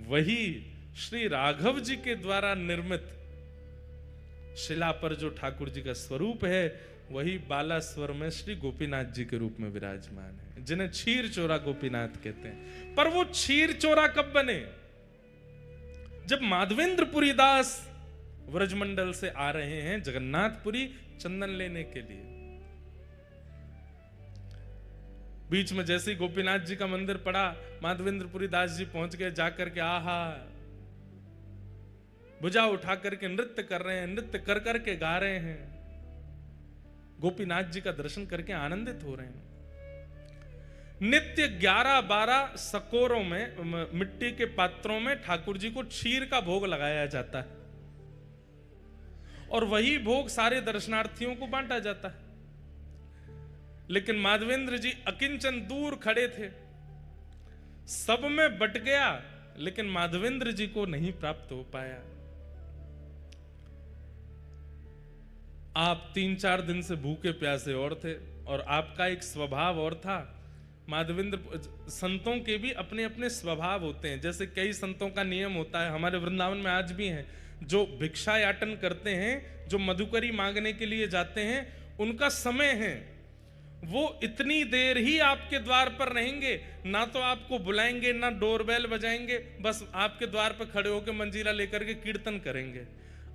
S1: वही श्री राघव जी के द्वारा निर्मित शिला पर जो ठाकुर जी का स्वरूप है, वही बालास्वर में श्री गोपीनाथ जी के रूप में विराजमान है, जिन्हें क्षीर चोरा गोपीनाथ कहते हैं। पर वो क्षीर चोरा कब बने? जब माधवेंद्रपुरी दास व्रजमंडल से आ रहे हैं जगन्नाथपुरी चंदन लेने के लिए। बीच में जैसे ही गोपीनाथ जी का मंदिर पड़ा, माधवेंद्रपुरी दास जी पहुंच गए, जाकर के आहा भुजा उठा करके नृत्य कर रहे हैं, नृत्य कर करके गा रहे हैं, गोपीनाथ जी का दर्शन करके आनंदित हो रहे हैं। नित्य 11-12 सकोरों में, मिट्टी के पात्रों में ठाकुर जी को क्षीर का भोग लगाया जाता है और वही भोग सारे दर्शनार्थियों को बांटा जाता है। लेकिन माधवेंद्र जी अकिंचन दूर खड़े थे, सब में बट गया, लेकिन माधवेंद्र जी को नहीं प्राप्त हो पाया। आप 3-4 दिन से भूखे प्यासे और थे, और आपका एक स्वभाव और था। माधवेंद्र संतों के भी अपने अपने स्वभाव होते हैं। जैसे कई संतों का नियम होता है, हमारे वृंदावन में आज भी हैं, जो भिक्षा याटन करते हैं, जो मधुकरी मांगने के लिए जाते हैं, उनका समय है, वो इतनी देर ही आपके द्वार पर रहेंगे, ना तो आपको बुलाएंगे ना डोरबेल बजाएंगे, बस आपके द्वार पर खड़े होकर मंजीरा लेकर के कीर्तन करेंगे।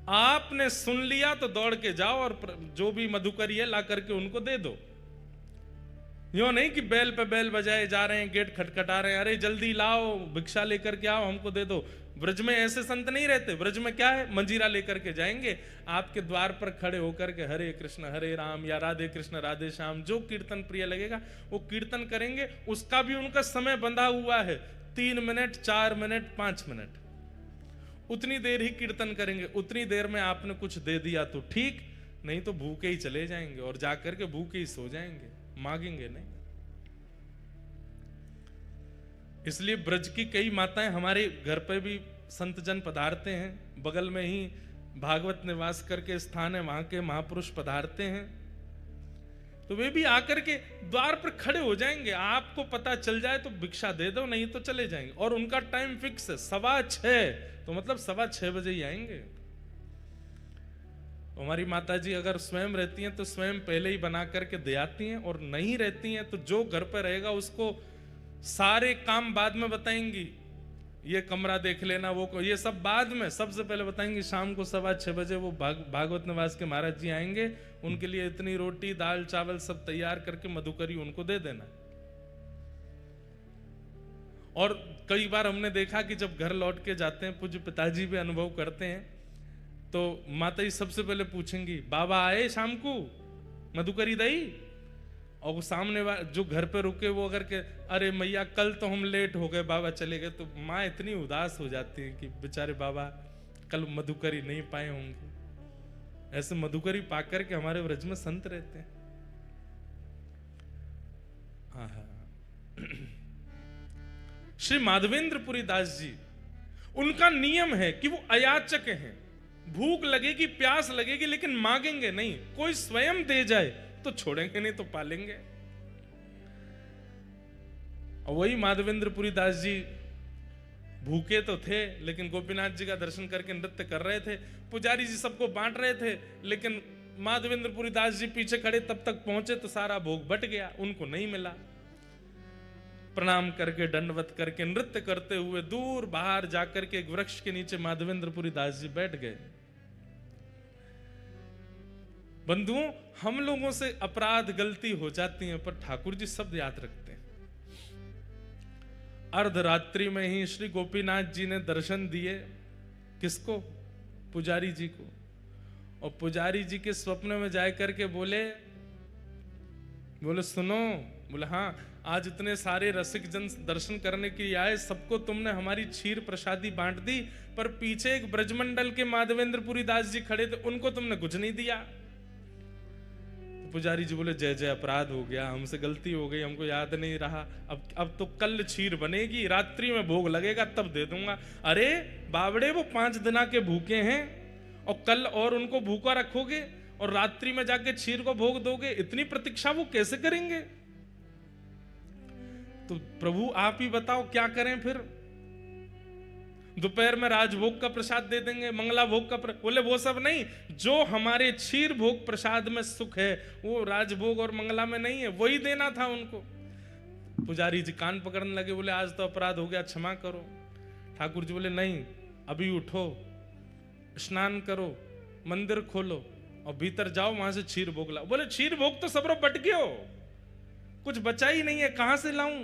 S1: आपने सुन लिया तो दौड़ के जाओ और जो भी मधुकरी है ला करके उनको दे दो। यूं नहीं कि बैल पे बैल बजाए जा रहे हैं, गेट खटखटा रहे हैं, अरे जल्दी लाओ, भिक्षा लेकर के आओ, हमको दे दो। ब्रज में ऐसे संत नहीं रहते। ब्रज में क्या है, मंजीरा लेकर के जाएंगे, आपके द्वार पर खड़े होकर के हरे कृष्ण हरे राम या राधे कृष्ण राधे श्याम, जो कीर्तन प्रिय लगेगा वो कीर्तन करेंगे। उसका भी उनका समय बंधा हुआ है, 3 मिनट 4 मिनट 5 मिनट, उतनी देर ही कीर्तन करेंगे। उतनी देर में आपने कुछ दे दिया तो ठीक, नहीं तो भूखे ही चले जाएंगे और जाकर के भूखे ही सो जाएंगे, मांगेंगे नहीं। इसलिए ब्रज की कई माताएं हमारे घर पे भी संत जन पधारते हैं, बगल में ही भागवत निवास करके स्थान है, वहां के महापुरुष पधारते हैं, तो वे भी आकर के द्वार पर खड़े हो जाएंगे। आपको पता चल जाए तो भिक्षा दे दो, नहीं तो चले जाएंगे। और उनका टाइम फिक्स है 6:15, तो मतलब 6:15 बजे ही आएंगे। तो हमारी माता जी अगर स्वयं रहती हैं तो स्वयं पहले ही बना करके दे आती हैं, और नहीं रहती हैं तो जो घर पर रहेगा उसको सारे काम बाद में बताएंगी, ये कमरा देख लेना, वो ये सब बाद में, सबसे पहले बताएंगे शाम को 6:15 बजे वो भागवत निवास के महाराज जी आएंगे, उनके लिए इतनी रोटी दाल चावल सब तैयार करके मधुकरी उनको दे देना। और कई बार हमने देखा कि जब घर लौट के जाते हैं, पूज्य पिताजी भी अनुभव करते हैं, तो माता जी सबसे पहले पूछेंगी, बाबा आए शाम को, मधुकरी दई? और वो सामने जो घर पे रुके वो अगर के अरे मैया कल तो हम लेट हो गए, बाबा चले गए, तो माँ इतनी उदास हो जाती है कि बेचारे बाबा कल मधुकरी नहीं पाए होंगे। ऐसे मधुकरी पाकर के हमारे व्रज में संत रहते हैं। श्री माधवेंद्रपुरी दास जी, उनका नियम है कि वो अयाचक हैं। भूख लगेगी प्यास लगेगी लेकिन मांगेंगे नहीं, कोई स्वयं दे जाए तो छोड़ेंगे, नहीं तो पालेंगे। और वही माधवेंद्रपुरी दास जी भूखे तो थे लेकिन गोपीनाथ जी का दर्शन करके नृत्य कर रहे थे। पुजारी जी सबको बांट रहे थे, लेकिन माधवेंद्रपुरी दास जी पीछे खड़े, तब तक पहुंचे तो सारा भोग बट गया, उनको नहीं मिला। प्रणाम करके दंडवत करके नृत्य करते हुए दूर बाहर जाकर के एक वृक्ष के नीचे माधवेंद्रपुरी दास जी बैठ गए। बंधुओं, हम लोगों से अपराध गलती हो जाती है, पर ठाकुर जी शब्द याद रखते हैं। अर्धरात्रि में ही श्री गोपीनाथ जी ने दर्शन दिए, किसको? पुजारी जी को। और पुजारी जी के स्वप्न में जाकर के बोले सुनो, बोले हाँ, आज इतने सारे रसिक जन दर्शन करने के लिए आए, सबको तुमने हमारी क्षीर प्रसादी बांट दी, पर पीछे एक ब्रजमंडल के माधवेंद्रपुरी दास जी खड़े थे, उनको तुमने कुछ नहीं दिया। पुजारी जी बोले जय जय, अपराध हो गया, हमसे गलती हो गई, हमको याद नहीं रहा। अब तो कल क्षीर बनेगी, रात्रि में भोग लगेगा तब दे दूंगा। अरे बावड़े, वो 5 दिन के भूखे हैं और कल और उनको भूखा रखोगे और रात्रि में जाके क्षीर को भोग दोगे, इतनी प्रतीक्षा वो कैसे करेंगे? तो प्रभु आप ही बताओ क्या करें फिर। दोपहर में राजभोग का प्रसाद दे देंगे, मंगला भोग का बोले वो सब नहीं, जो हमारे क्षीर भोग प्रसाद में सुख है वो राजभोग और मंगला में नहीं है, वही देना था उनको। पुजारी जी कान पकड़ने लगे, बोले आज तो अपराध हो गया, क्षमा करो। ठाकुर जी बोले नहीं, अभी उठो, स्नान करो, मंदिर खोलो और भीतर जाओ, वहां से क्षीर भोग लाओ। बोले क्षीर भोग तो सबरो बट गयो, कुछ बचा ही नहीं है, कहां से लाऊं?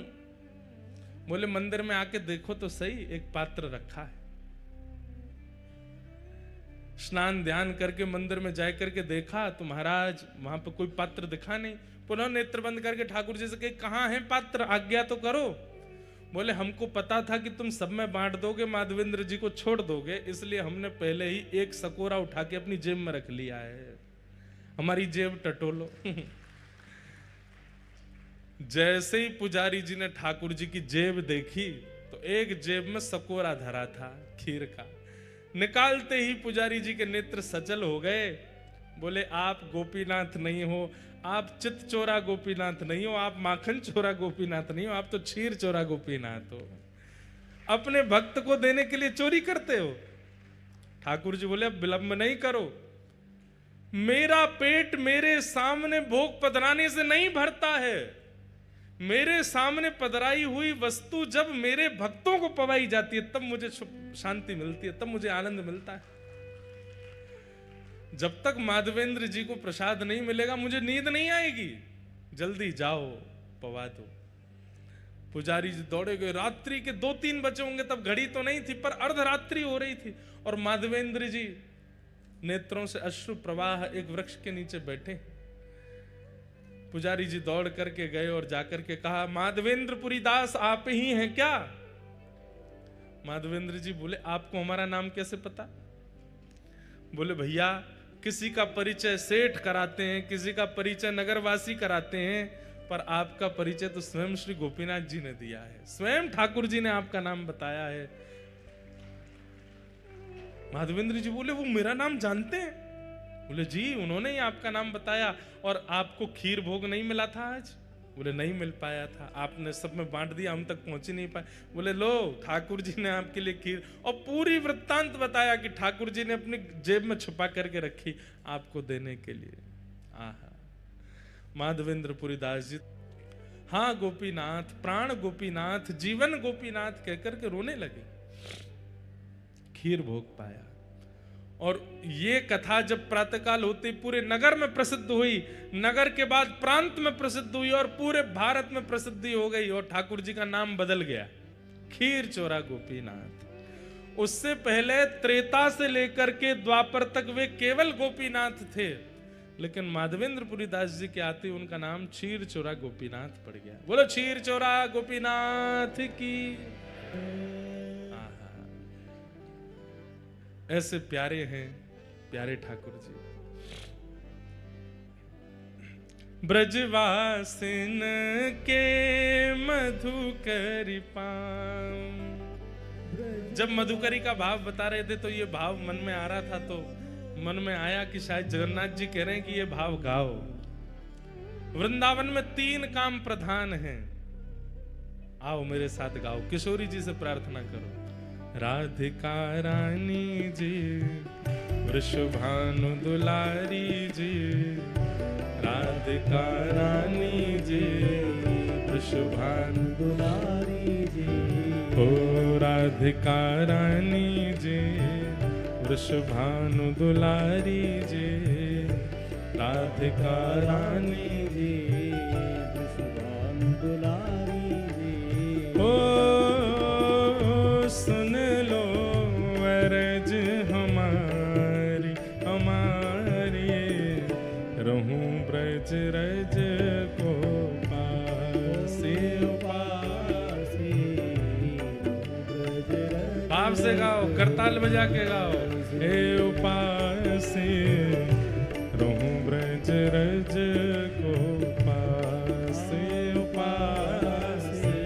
S1: बोले मंदिर में आके देखो तो सही, एक पात्र रखा है। स्नान ध्यान करके मंदिर में जा करके देखा तो महाराज वहां पे कोई पात्र दिखा नहीं। पुनः नेत्र बंद करके ठाकुर जी से कहे कहां है पात्र, आज्ञा तो करो। बोले हमको पता था कि तुम सब में बांट दोगे, माधवेंद्र जी को छोड़ दोगे, इसलिए हमने पहले ही एक सकोरा उठा के अपनी जेब में रख लिया है, हमारी जेब टटोलो। जैसे ही पुजारी जी ने ठाकुर जी की जेब देखी तो एक जेब में सकोरा धरा था खीर का। निकालते ही पुजारी जी के नेत्र सचल हो गए। बोले आप गोपीनाथ नहीं हो, आप चित चोरा गोपीनाथ नहीं हो, आप माखन चोरा गोपीनाथ नहीं हो, आप तो क्षीर चोरा गोपीनाथ हो। अपने भक्त को देने के लिए चोरी करते हो। ठाकुर जी बोले अब विलंब नहीं करो, मेरा पेट मेरे सामने भोग पधराने से नहीं भरता है। मेरे सामने पधराई हुई वस्तु जब मेरे भक्तों को पवाई जाती है तब मुझे शांति मिलती है, तब मुझे आनंद मिलता है। जब तक माधवेंद्र जी को प्रसाद नहीं मिलेगा मुझे नींद नहीं आएगी। जल्दी जाओ पवा दो। पुजारी जी दौड़े गए। रात्रि के 2-3 बजे होंगे, तब घड़ी तो नहीं थी पर अर्धरात्रि हो रही थी और माधवेंद्र जी नेत्रों से अश्रु प्रवाह एक वृक्ष के नीचे बैठे। पुजारी जी दौड़ करके गए और जाकर के कहा माधवेंद्रपुरी दास आप ही हैं क्या? माधवेंद्र जी बोले आपको हमारा नाम कैसे पता? बोले भैया किसी का परिचय सेठ कराते हैं, किसी का परिचय नगरवासी कराते हैं, पर आपका परिचय तो स्वयं श्री गोपीनाथ जी ने दिया है, स्वयं ठाकुर जी ने आपका नाम बताया है। माधवेंद्र जी बोले वो मेरा नाम जानते हैं? बोले जी उन्होंने ही आपका नाम बताया। और आपको खीर भोग नहीं मिला था आज? बोले नहीं मिल पाया था, आपने सब में बांट दिया, हम तक पहुंच ही नहीं पाए। बोले लो ठाकुर जी ने आपके लिए खीर, और पूरी वृत्तांत बताया कि ठाकुर जी ने अपनी जेब में छुपा करके रखी आपको देने के लिए। आहा माधवेंद्रपुरी दास जी हाँ गोपीनाथ, प्राण गोपीनाथ, जीवन गोपीनाथ कहकर के रोने लगे। खीर भोग पाया। और ये कथा जब प्रातःकाल होते पूरे नगर में प्रसिद्ध हुई, नगर के बाद प्रांत में प्रसिद्ध हुई और पूरे भारत में प्रसिद्धि हो गई और ठाकुर जी का नाम बदल गया खीर चोरा गोपीनाथ। उससे पहले त्रेता से लेकर के द्वापर तक वे केवल गोपीनाथ थे, लेकिन माधवेंद्रपुरी दास जी के आते उनका नाम क्षीर चोरा गोपीनाथ पड़ गया। बोलो क्षीर चोरा गोपीनाथ की। ऐसे प्यारे हैं प्यारे ठाकुर जी। ब्रजवासिन के मधुकरी पाम। जब मधुकरी का भाव बता रहे थे तो ये भाव मन में आ रहा था, तो मन में आया कि शायद जगन्नाथ जी कह रहे हैं कि ये भाव गाओ। वृंदावन में 3 काम प्रधान हैं, आओ मेरे साथ गाओ। किशोरी जी से प्रार्थना करो। राधिका रानी जी, वृषभानु दुलारी जी, राधिका रानी जी, वृषभानु दुलारी जी। ओ राधिका रानी जी, वृषभानु दुलारी जी, राधिका रानी जी, वृषभानु दुलारी जी। ओ सुन लो अरज हमारी हमारी, रहूं ब्रज रज को पासे पासे। भाव से गाओ, करताल बजा के गाओ। हे उपासे रहूं ब्रज रज को पासे उपासे।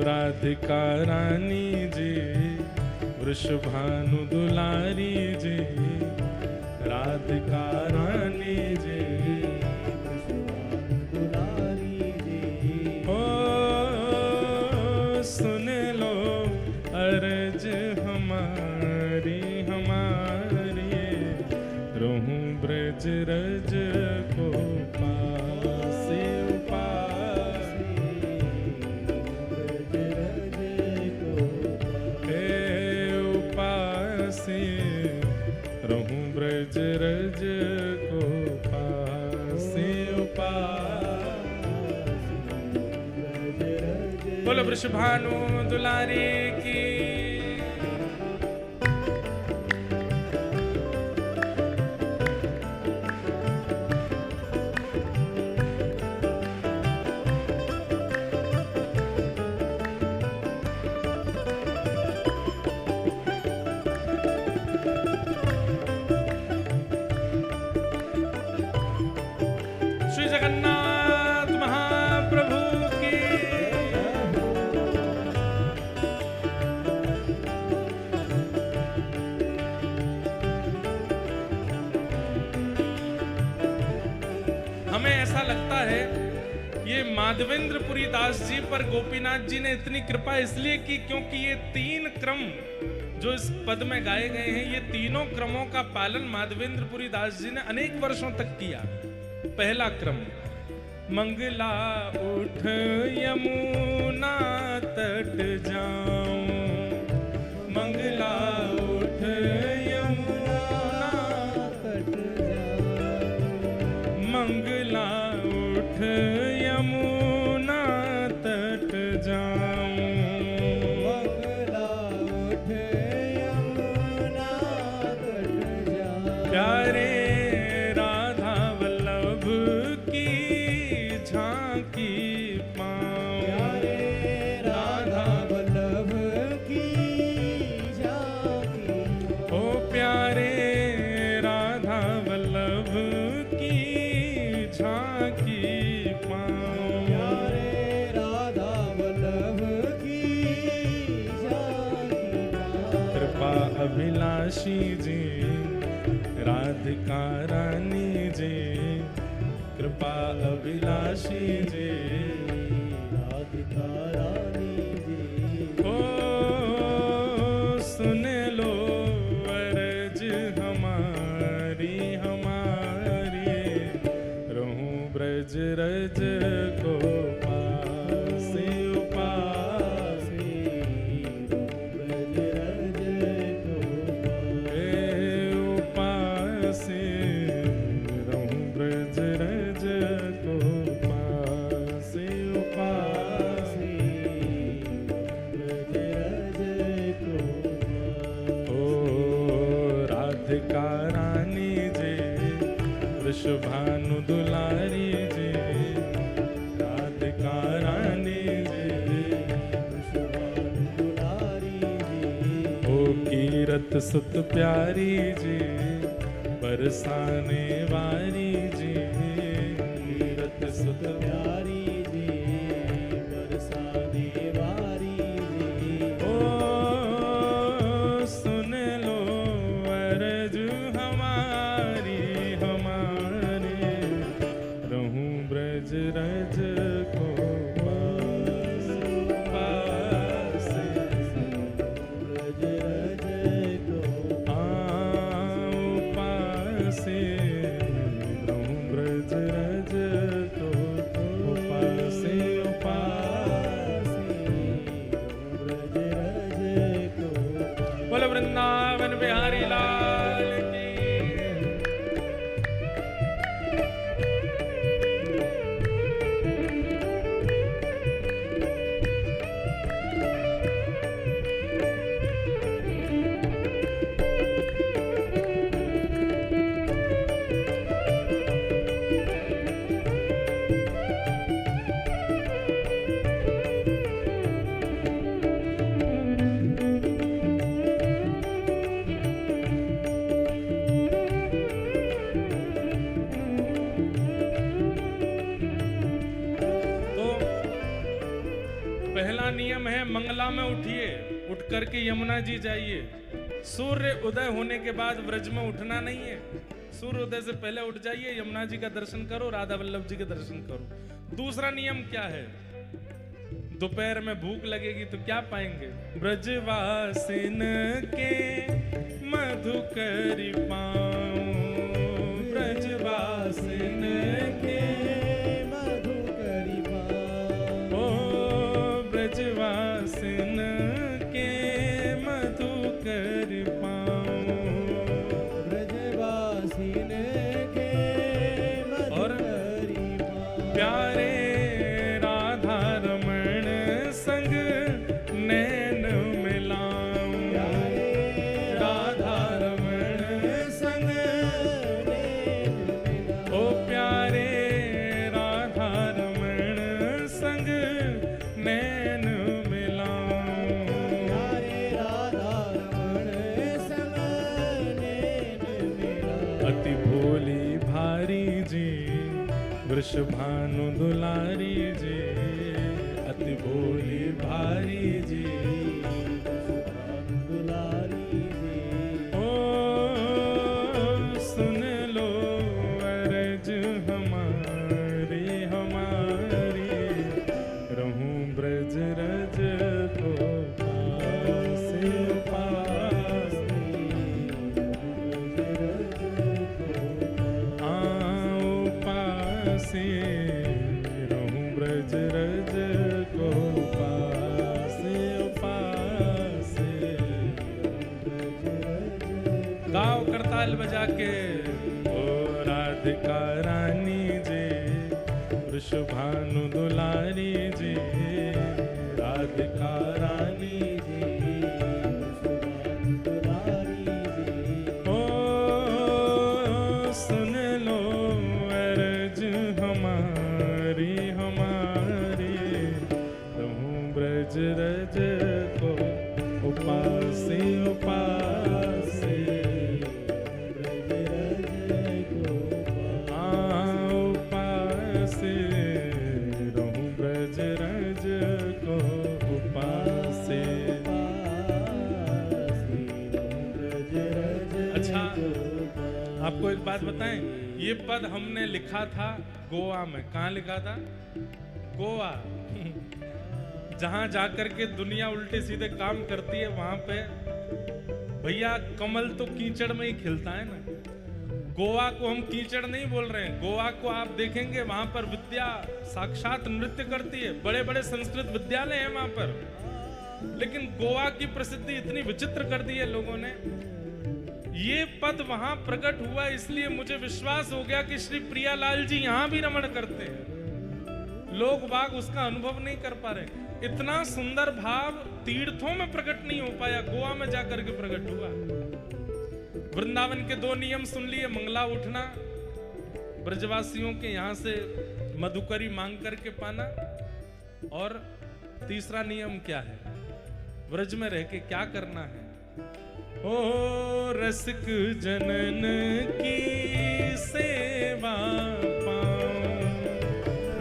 S1: राधिका रानी जी, वृषभानु दुलारी जी, राधिका रानी जी, वृषभानु दुलारी जी। बोलो वृषभानु दुलारी की। श्री जगन्नाथ महाप्रभु की। हमें ऐसा लगता है ये माधवेंद्रपुरी दास जी पर गोपीनाथ जी ने इतनी कृपा इसलिए की क्योंकि ये 3 क्रम जो इस पद में गाए गए हैं, ये तीनों क्रमों का पालन माधवेंद्रपुरी दास जी ने अनेक वर्षों तक किया। पहला क्रम, मंगला उठ यमुना तट जाऊं, मंगला उठ यमुना तट जाऊं, मंगला उठ यमुना तट जाऊं, मंगला उठ यमुना तट जाऊं, प्यारे अभिलाषी जी राधिका रानी जी, कृपा अभिलाषी जी राधिका रानी जी। ओ सुन लो अर्ज हमारी हमारी, रहूं ब्रज रज को पासे उपासे, वृषभानु दुलारी जी, राधिका रानी जी, वृषभानु दुलारी जी। ओ कीरत सुत प्यारी जी, बरसाने वारी जी, कीरत सुत प्यारी जी, बरसाने वारी जी। ओ सुन लो अर्ज हमारी हमारे, रहूं ब्रज रज को पासे, ब्रज रज को पासे, रहूं ब्रज रज को पासे पासे, ब्रज रज को। बोलो वृंदावन बिहारी लाल की। नियम है, मंगला में उठिए, उठ करके यमुना जी जाइए। सूर्य उदय होने के बाद व्रज में उठना नहीं है, सूर्य उदय से पहले उठ जाइए, यमुना जी का दर्शन करो, राधा वल्लभ जी के दर्शन करो। दूसरा नियम क्या है? दोपहर में भूख लगेगी तो क्या पाएंगे? ब्रजवासिन के मधुकर पाऊं, ब्रजवासिन के मधुकर पाऊं, ओ ब्रजवासिन के मधुकर पाऊं, ब्रजवासिन के मधुकर पाऊं, प्यारे संग वृषभानु दुलारी जी, अति भोली भारी जी,
S2: दुलारी जी।
S1: ओ सुन लो अर्ज हमारी हमारी, रहूं ब्रज रज को पास पास, आओ पासे, रहूं ब्रज रज को पासे पासे। गाओ करताल बजा के, ओ राधिका रानी जी, वृषभानु दुलारी जी, राधिका रानी जी,
S2: दुलारी जी।
S1: ओ सुन लो अर्ज हमारी हमारी, रहूं ब्रज रज को उपासे उपासे, आओ पासे, रहूं ब्रज रज को उपासे। अच्छा, आपको एक बात बताएं, ये पद हमने लिखा था गोवा में। कहाँ लिखा था? गोवा। जहां जाकर के दुनिया उल्टे सीधे काम करती है, वहां पे भैया कमल तो कीचड़ में ही खिलता है ना। गोवा को हम कीचड़ नहीं बोल रहे हैं, गोवा को आप देखेंगे वहां पर विद्या साक्षात नृत्य करती है, बड़े बड़े संस्कृत विद्यालय हैं वहां पर। लेकिन गोवा की प्रसिद्धि इतनी विचित्र कर दी है लोगों ने। ये पद वहां प्रकट हुआ, इसलिए मुझे विश्वास हो गया कि श्री प्रियालाल जी यहां भी रमण करते हैं। लोग बाग उसका अनुभव नहीं कर पा रहे। इतना सुंदर भाव तीर्थों में प्रकट नहीं हो पाया, गोवा में जाकर के प्रकट हुआ। वृंदावन के 2 नियम सुन लिए, मंगला उठना, ब्रजवासियों के यहां से मधुकरी मांग करके पाना, और तीसरा नियम क्या है? ब्रज में रह के क्या करना है? ओ रसिक जनन की सेवा पाऊं,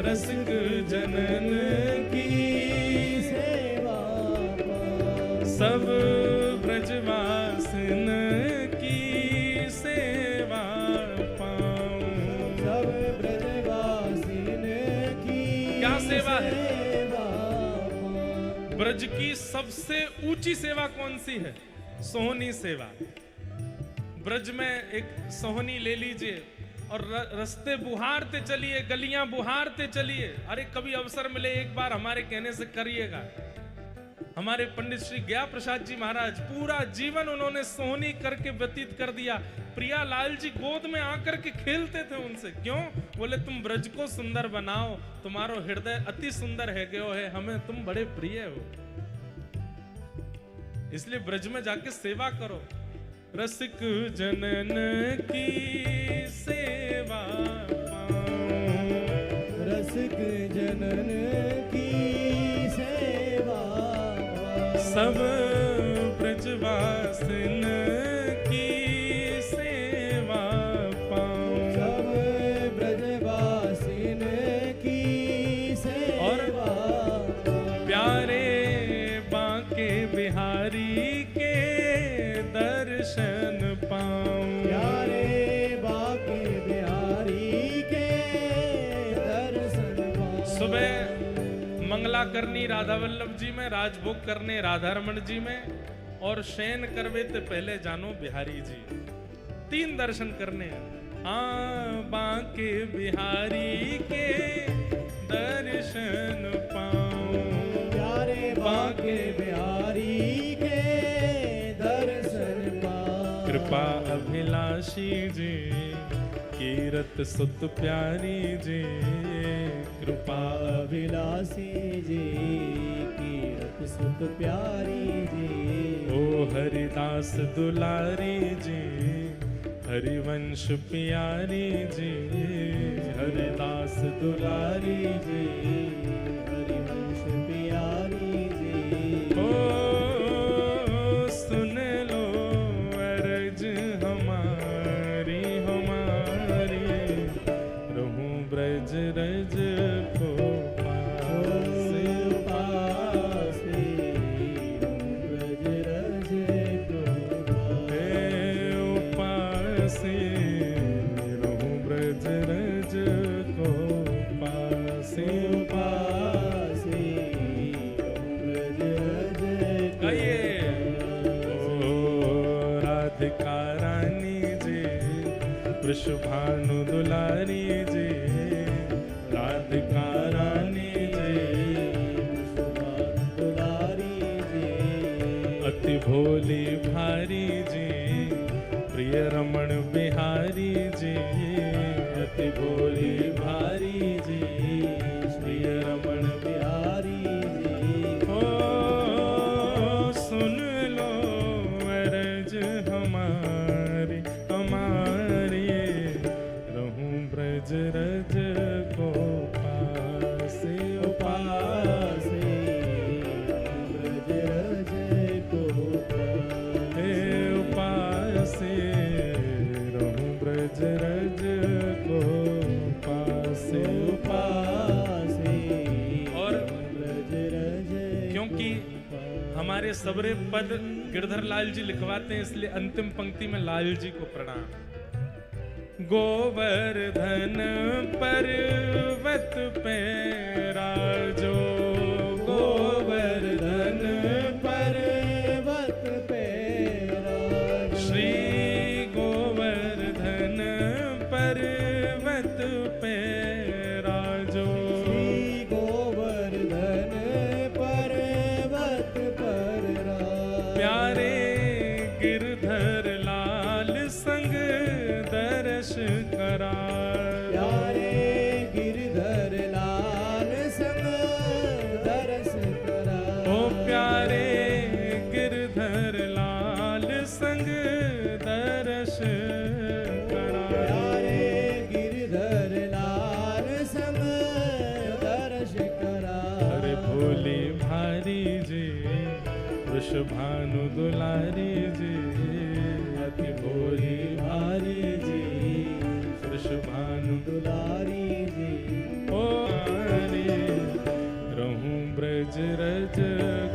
S1: रसिक जनन की
S2: सेवा पाऊं,
S1: सब ब्रजवासिन की सेवा पाऊं।
S2: सब ब्रजवासिन की
S1: क्या सेवा है?
S2: सेवा पाऊं।
S1: ब्रज की सबसे ऊंची सेवा कौन सी है? सोहनी सेवा। ब्रज में एक सोहनी ले लीजिए और रास्ते बुहारते चलिए, गलियां बुहारते चलिए। अरे कभी अवसर मिले एक बार हमारे कहने से करिएगा। हमारे पंडित श्री गया प्रसाद जी महाराज पूरा जीवन उन्होंने सोहनी करके व्यतीत कर दिया। प्रियालाल जी गोद में आकर के खेलते थे उनसे। क्यों? बोले तुम ब्रज को सुंदर बनाओ, तुम्हारो हृदय अति सुंदर है गयो है, हमें तुम बड़े प्रिय हो, इसलिए ब्रज में जाके सेवा करो। रसिक जनन की सेवा पाऊं,
S2: रसिक जनन की सेवा पाऊं।
S1: सब ब्रजवासिन की सेवा पाऊं।
S2: सब ब्रजवासिन की सेवा पाऊं।
S1: प्यारे बांके बिहारी के दर्शन पाऊं।
S2: प्यारे बांके बिहारी के दर्शन पाऊं।
S1: सुबह मंगला करनी राधा वल्लभ जी में, राजभोग करने राधा रमण जी में, और शयन करवे ते पहले जानो बिहारी जी। 3 दर्शन करने हैं। हाँ बांके बिहारी के दर्शन पाऊं।
S2: प्यारे बांके बिहारी के दर्शन पाऊं।
S1: कृपा अभिलाषी जी कीरत सुत प्यारी जी। कृपा
S2: अभिलाषी जी कीरत सुत प्यारी जी।
S1: ओ हरिदास दुलारी जी, हरिवंश प्यारी जी। हरिदास दुलारी जी,
S2: हरिवंश प्यारी जी।
S1: ओ सुन लो अर्ज हमारी हमारी, रहूं ब्रज वृषभानु दुलारी जी, राधिका रानी जी,
S2: वृषभानु दुलारी जी,
S1: अति भोली भारी जी, प्रिय रमण बिहारी जी, अति भोली भारी जी, प्रिय रमण
S2: बिहारी जी।
S1: ओ सुन लो अरज हमारी हमारी, रहूं ब्रज रज को पासे
S2: पासे, ब्रज रज को
S1: हे उपासे, रहूं ब्रज रज को पासे
S2: पासे।
S1: और
S2: ब्रज रज
S1: क्योंकि हमारे सबरे पद गिरधर लाल जी लिखवाते हैं, इसलिए अंतिम पंक्ति में लाल जी को प्रणाम। गोवर्धन पर्वत पे राजो,
S2: गोवर्धन पर्वत पे राजो,
S1: श्री गोवर्धन पर्वत पे राजो,
S2: श्री गोवर्धन पर्वत पर राजो।
S1: प्यारे गिरधर लाल संग दर्श करा,
S2: प्यारे गिरधर लाल संग दर्श करा।
S1: ओ प्यारे गिरधर लाल संग दर्श करा,
S2: प्यारे गिरधर लाल संग दर्श करा।
S1: अरे भोली भारी जी, वृषभानु दुलारी जी, अति भोली भारी जी, वृषभानु
S2: दुलारी जी,
S1: ओ हरि, रहूं ब्रज रज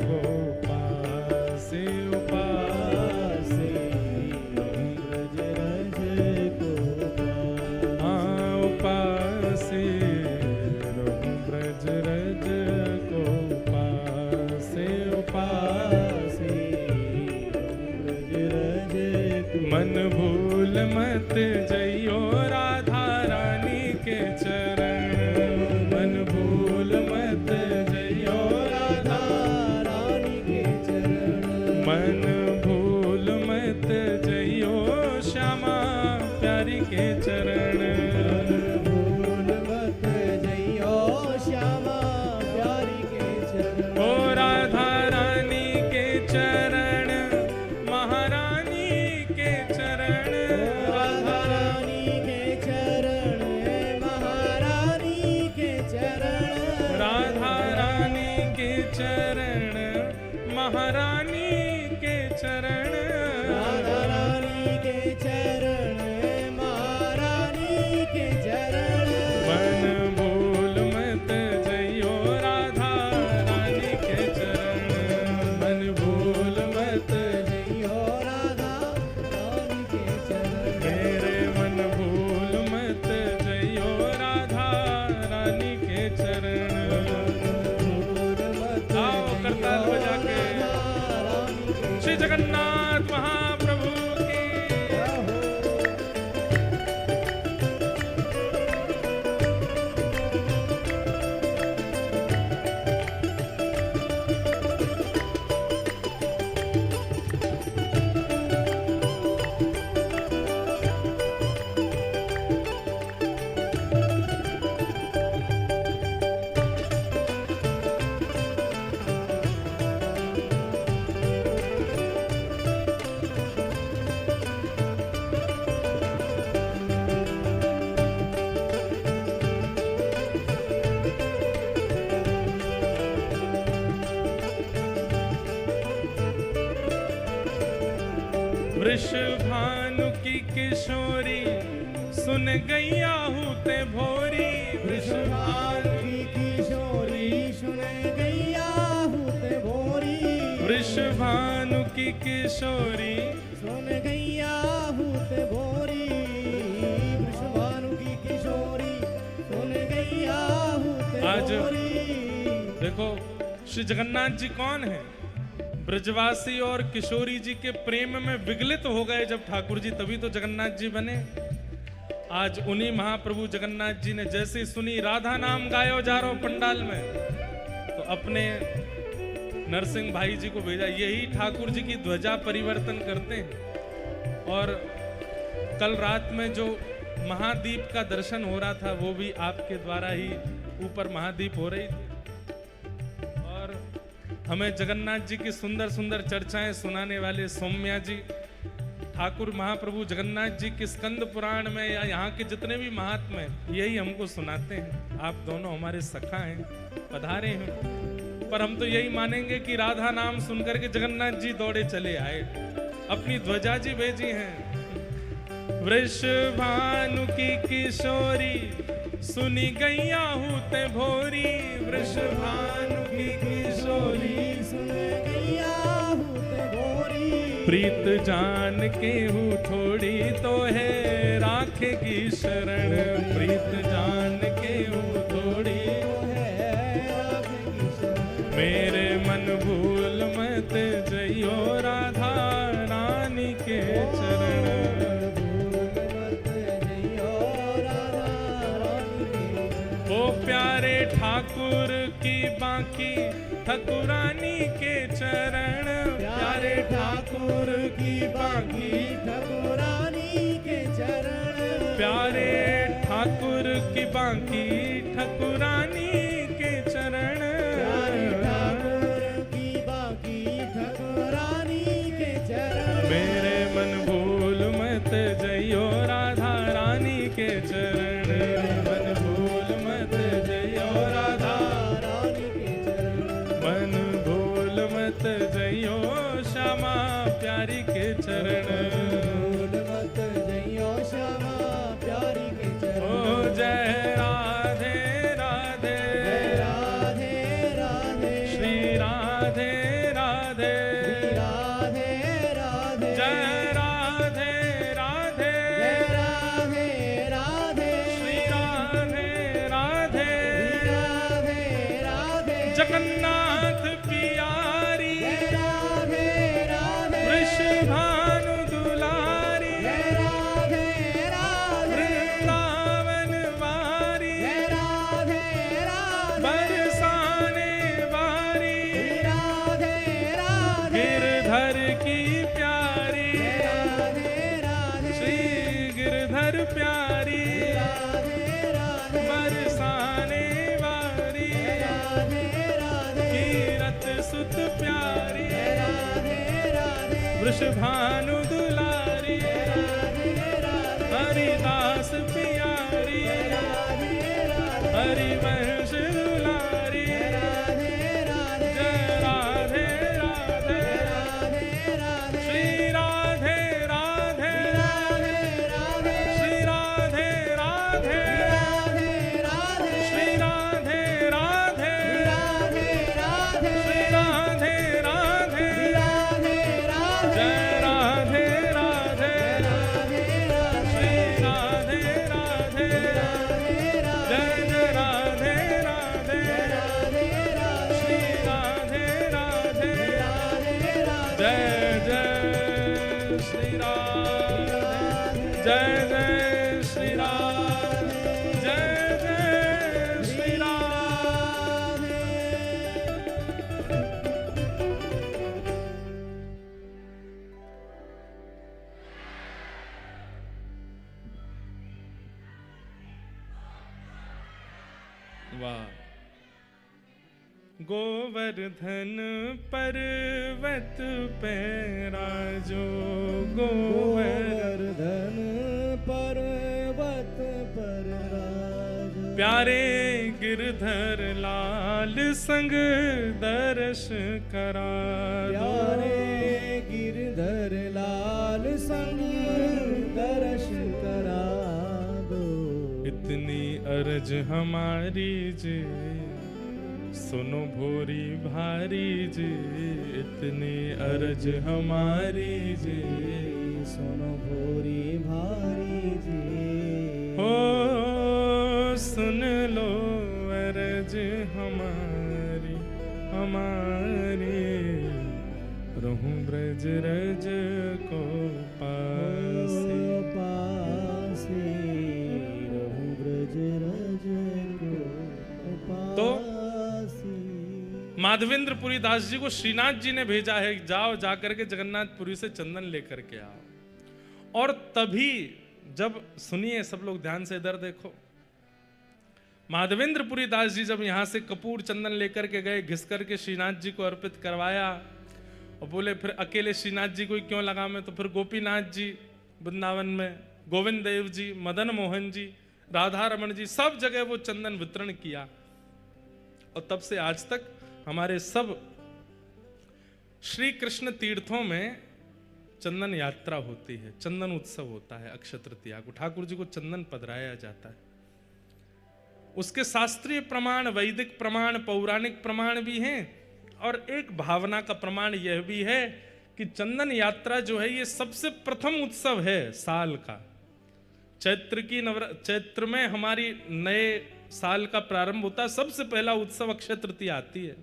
S1: को पासे उपासे,
S2: पासे ब्रज रज को पासे।
S1: हाँ उपासे, रहूं ब्रज रज को पासे उपासे,
S2: ब्रज रज को
S1: मन भूल मत जइयो राधा रानी के चरण, मन भूल मत जइयो
S2: राधा रानी के चरण।
S1: मन भूल मत जइयो श्यामा प्यारी के चरण,
S2: भूल मत जइयो श्यामा प्यारी के चरण।
S1: ओ राधा रानी के चरण, महारानी के चरण,
S2: राधा रानी के चरण, महारानी के चरण।
S1: राधा रानी के चरण, महारानी के चरण,
S2: राधा रानी के चरण, महारानी के चरण।
S1: मन भूल मत जइयो राधा रानी के चरण, मन भूल मत
S2: जइयो राधा रानी के चरण।
S1: मेरे मन भूल मत जइयो राधा रानी के चरण।
S2: भूल मत
S1: आओ करताल बजा के
S2: राधा रानी के
S1: श्री जगन्नाथ महाप्रभु की वृषभानु की किशोरी सुन गैया हूते भोरी।
S2: वृषभानु की किशोरी सुन गैया हूते भोरी।
S1: वृषभानु की किशोरी
S2: सुन गैया हूते भोरी। वृषभानु की किशोरी सुन गैया हूते
S1: आज
S2: भोरी।
S1: देखो श्री जगन्नाथ जी कौन है? ब्रजवासी और किशोरी जी के प्रेम में विगलित हो गए जब ठाकुर जी, तभी तो जगन्नाथ जी बने। आज उन्हीं महाप्रभु जगन्नाथ जी ने जैसे सुनी राधा नाम गायो जा रहा पंडाल में, तो अपने नरसिंह भाई जी को भेजा, यही ठाकुर जी की ध्वजा परिवर्तन करते हैं। और कल रात में जो महादीप का दर्शन हो रहा था वो भी आपके द्वारा ही ऊपर महादीप हो रही थी। और हमें जगन्नाथ जी की सुंदर सुंदर चर्चाएं सुनाने वाले सौम्या जी, ठाकुर महाप्रभु जगन्नाथ जी के स्कंद पुराण में या यहाँ के जितने भी महात्मा हैं यही हमको सुनाते हैं। आप दोनों हमारे सखा हैं, पधारे हैं, पर हम तो यही मानेंगे कि राधा नाम सुनकर के जगन्नाथ जी दौड़े चले आए, अपनी ध्वजा जी भेजी हैं। वृषभानु की किशोरी सुनी गैया हूते भोरी, वृषभानु की किशोरी
S2: सुन गैया हूते भोरी,
S1: प्रीत जान के हूँ थोड़ी तो है राखेगी शरण, प्रीत जान के हूँ थोड़ी मेरे मन भूल मत जइयो राधा रानी के चरण। ओ प्यारे ठाकुर की बाकी ठकुरानी के चरण,
S2: प्यारे ठाकुर की बाकी ठकुरानी के चरण,
S1: प्यारे ठाकुर की बाकी ठकुरानी के चरण,
S2: प्यारे ठाकुर की बाकी ठकुरानी के चरण।
S1: मेरे मन भूल मत जइयो राधा रानी के चरण, मन भूल मत जइयो राधा
S2: रानी के चरण,
S1: मन भूल मत जइयो श्यामा प्यारी के चरण।
S2: भूल मत जइयो श्यामा प्यारी के चरण।
S1: ओ जय राधे राधे,
S2: राधे राधे,
S1: श्री राधे राधे,
S2: राधे राधे,
S1: जय राधे राधे,
S2: राधे राधे,
S1: श्री राधे राधे,
S2: राधे राधे,
S1: जगन्नाथ प्यारी
S2: राधे राधे,
S1: वृषभानु दुलारी,
S2: राधे राधे,
S1: वृंदावन वारी,
S2: राधे राधे,
S1: बरसाने वारी,
S2: राधे राधे,
S1: गिरधर की प्यारी,
S2: राधे राधे,
S1: श्री गिरधर प्यारी,
S2: राधे राधे,
S1: बरसाने वारी,
S2: राधे राधे,
S1: कीरत सुत प्यारी,
S2: राधे राधे,
S1: वृषभानु दुलारी, हरिदास प्यारी, हरिवंश दुलारी, जय राधे राधे, श्री राधे राधे, श्री राधे राधे, श्री राधे राधे, श्री राधे राधे, जय राधे राधे, श्री राधे राधे, जय जय राधे राधे, श्री राधे राधे, जय जय श्री राधे, जय जय श्री राधे, जय जय श्री राधे। वाह। गोवर्धन पर्वत पे राजो, गोवर्धन
S2: गोवर्धन पर्वत पर राज,
S1: प्यारे गिरधर लाल संग दर्श करा दो,
S2: प्यारे गिरधर लाल संग दर्श करा दो।
S1: इतनी अर्ज हमारी जी सुनो भोरी भारी जी, इतनी अर्ज हमारी जी
S2: सुनो भोरी भारी जी,
S1: हो सुन लो अर्ज हमारी हमारी, रहूं ब्रज रज को पासी,
S2: पासी
S1: माधवेंद्रपुरी दास जी को श्रीनाथ जी ने भेजा है, जाओ जाकर के जगन्नाथपुरी से चंदन लेकर के आओ। और तभी जब, सुनिए सब लोग ध्यान से इधर देखो, माधवेंद्रपुरी दास जी जब यहां से कपूर चंदन लेकर के गए, घिस करके श्रीनाथ जी को अर्पित करवाया और बोले फिर अकेले श्रीनाथ जी को ही क्यों लगा मैं, तो फिर गोपीनाथ जी वृंदावन में, गोविंद देव जी, मदन मोहन जी, राधा रमन जी, सब जगह वो चंदन वितरण किया। और तब से आज तक हमारे सब श्री कृष्ण तीर्थों में चंदन यात्रा होती है, चंदन उत्सव होता है। अक्षय तृतीया को ठाकुर जी को चंदन पधराया जाता है। उसके शास्त्रीय प्रमाण, वैदिक प्रमाण, पौराणिक प्रमाण भी हैं और एक भावना का प्रमाण यह भी है कि चंदन यात्रा जो है ये सबसे प्रथम उत्सव है साल का। चैत्र में हमारी नए साल का प्रारंभ होता है, सबसे पहला उत्सव अक्षय तृतीया आती है।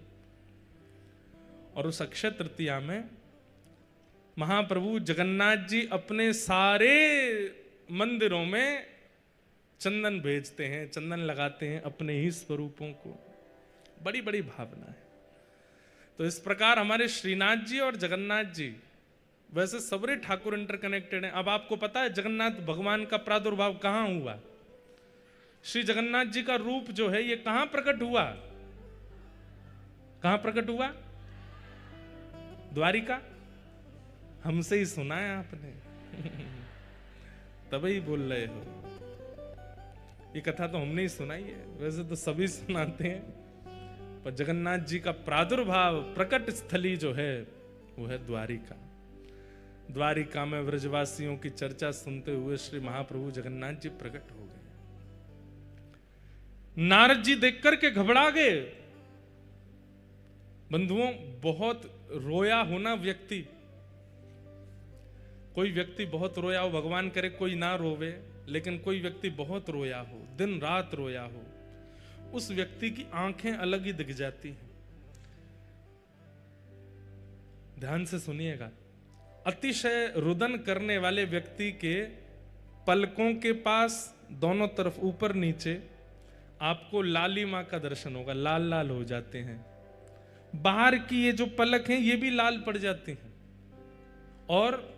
S1: और उस अक्षय तृतीया में महाप्रभु जगन्नाथ जी अपने सारे मंदिरों में चंदन भेजते हैं, चंदन लगाते हैं अपने ही स्वरूपों को। बड़ी बड़ी भावना है। तो इस प्रकार हमारे श्रीनाथ जी और जगन्नाथ जी, वैसे सबरे ठाकुर इंटरकनेक्टेड हैं। अब आपको पता है जगन्नाथ भगवान का प्रादुर्भाव कहां हुआ? श्री जगन्नाथ जी का रूप जो है ये कहां प्रकट हुआ? कहां प्रकट हुआ? द्वारिका। हमसे ही सुना है आपने तभी बोल रहे हो। ये कथा तो हमने ही सुनाई है, वैसे तो सभी सुनाते हैं, पर जगन्नाथ जी का प्रादुर्भाव प्रकट स्थली जो है वो है द्वारिका। द्वारिका में व्रजवासियों की चर्चा सुनते हुए श्री महाप्रभु जगन्नाथ जी प्रकट हो गए। नारद जी देख करके घबरा गए। बंधुओं, बहुत रोया होना व्यक्ति, कोई व्यक्ति बहुत रोया हो, भगवान करे कोई ना रोवे, लेकिन कोई व्यक्ति बहुत रोया हो, दिन रात रोया हो, उस व्यक्ति की आंखें अलग ही दिख जाती हैं। ध्यान से सुनिएगा, अतिशय रुदन करने वाले व्यक्ति के पलकों के पास दोनों तरफ ऊपर नीचे आपको लालिमा का दर्शन होगा, लाल लाल हो जाते हैं। बाहर की ये जो पलक हैं ये भी लाल पड़ जाती हैं, और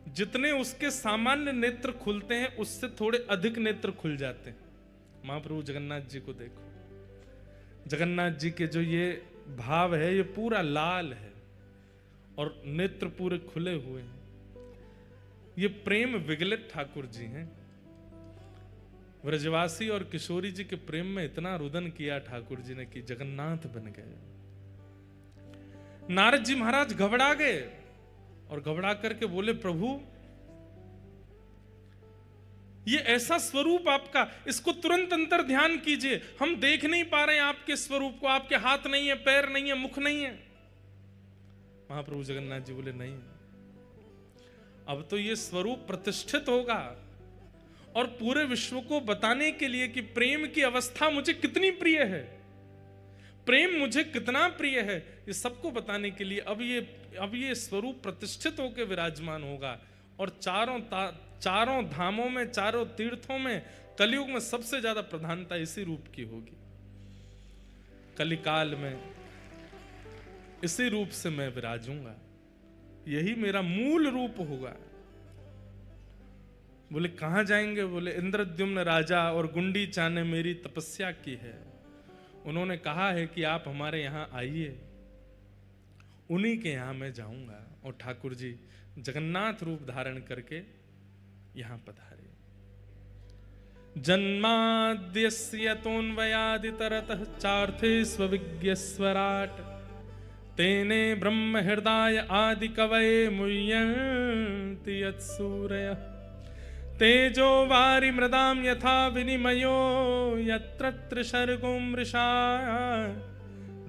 S1: जितने उसके सामान्य नेत्र खुलते हैं उससे थोड़े अधिक नेत्र खुल जाते हैं। महाप्रभु जगन्नाथ जी को देखो, जगन्नाथ जी के जो ये भाव है ये पूरा लाल है और नेत्र पूरे खुले हुए हैं। ये प्रेम विगलित ठाकुर जी हैं। व्रजवासी और किशोरी जी के प्रेम में इतना रुदन किया ठाकुर जी ने कि जगन्नाथ बन गए। नारद जी महाराज घबरा गए और घबरा करके बोले, प्रभु ये ऐसा स्वरूप आपका, इसको तुरंत अंतर ध्यान कीजिए, हम देख नहीं पा रहे हैं आपके स्वरूप को, आपके हाथ नहीं है, पैर नहीं है, मुख नहीं है। महाप्रभु जगन्नाथ जी बोले, नहीं, अब तो ये स्वरूप प्रतिष्ठित होगा और पूरे विश्व को बताने के लिए कि प्रेम की अवस्था मुझे कितनी प्रिय है, प्रेम मुझे कितना प्रिय है, ये सबको बताने के लिए अब ये स्वरूप प्रतिष्ठित होकर विराजमान होगा। और चारों धामों में, चारों तीर्थों में, कलयुग में सबसे ज्यादा प्रधानता इसी रूप की होगी। कलिकाल में इसी रूप से मैं विराजूंगा, यही मेरा मूल रूप होगा। बोले कहां जाएंगे? बोले इंद्रद्युम्न राजा और गुंडीचा ने मेरी तपस्या की है, उन्होंने कहा है कि आप हमारे यहां आइए, उन्हीं के यहां मैं जाऊंगा। और ठाकुर जी जगन्नाथ रूप धारण करके यहां पधारे। जन्माद्यस्य तोन्वयादितरतः चार्थे स्वविज्ञस्वराट तेने ब्रह्म हृदय आदि कवये मुह्यन्ति यत्सूरयः तेजो वारि मृदाम यथा विनिमयो यत्र त्रिशर्गो मृषा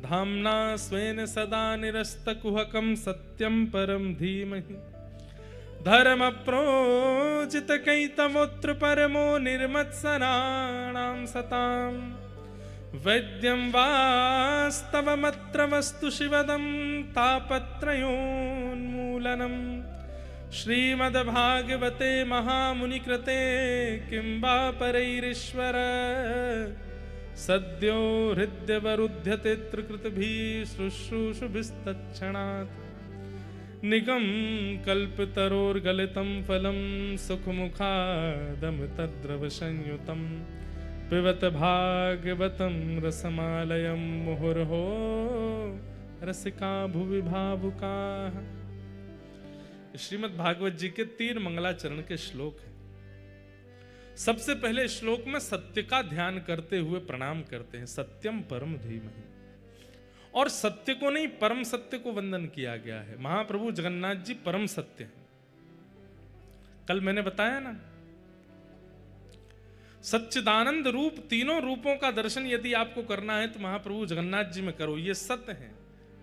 S1: धाम्ना स्वेन सदा निरस्तकुहकं सत्यं परं धीमहि धर्म प्रोजित कैतमोत्र परमो निर्मत्सराणां सतां वैद्यं वास्तवमत्र वस्तु शिवदं तापत्रयोन्मूलनम् श्रीमद्भागवते महामुनिकृते किं वा परैरीश्वर सद्यो हृदयवरुध्यते त्रिकृतभिः शुश्रूषुभिस्तत्क्षणात् निगम कल्पतरोर्गलितं फलं सुखमुखादमृतद्रव संयुतं पिबत भागवतं रसमालयं मुहुर्हो रसिका भुवि भावुकाः। श्रीमद् भागवत जी के 3 मंगलाचरण के श्लोक हैं। सबसे पहले श्लोक में सत्य का ध्यान करते हुए प्रणाम करते हैं, सत्यम परम धीमहि। और सत्य को नहीं, परम सत्य को वंदन किया गया है। महाप्रभु जगन्नाथ जी परम सत्य हैं। कल मैंने बताया ना, सच्चिदानंद रूप, तीनों रूपों का दर्शन यदि आपको करना है तो महाप्रभु जगन्नाथ जी में करो। ये सत्य है,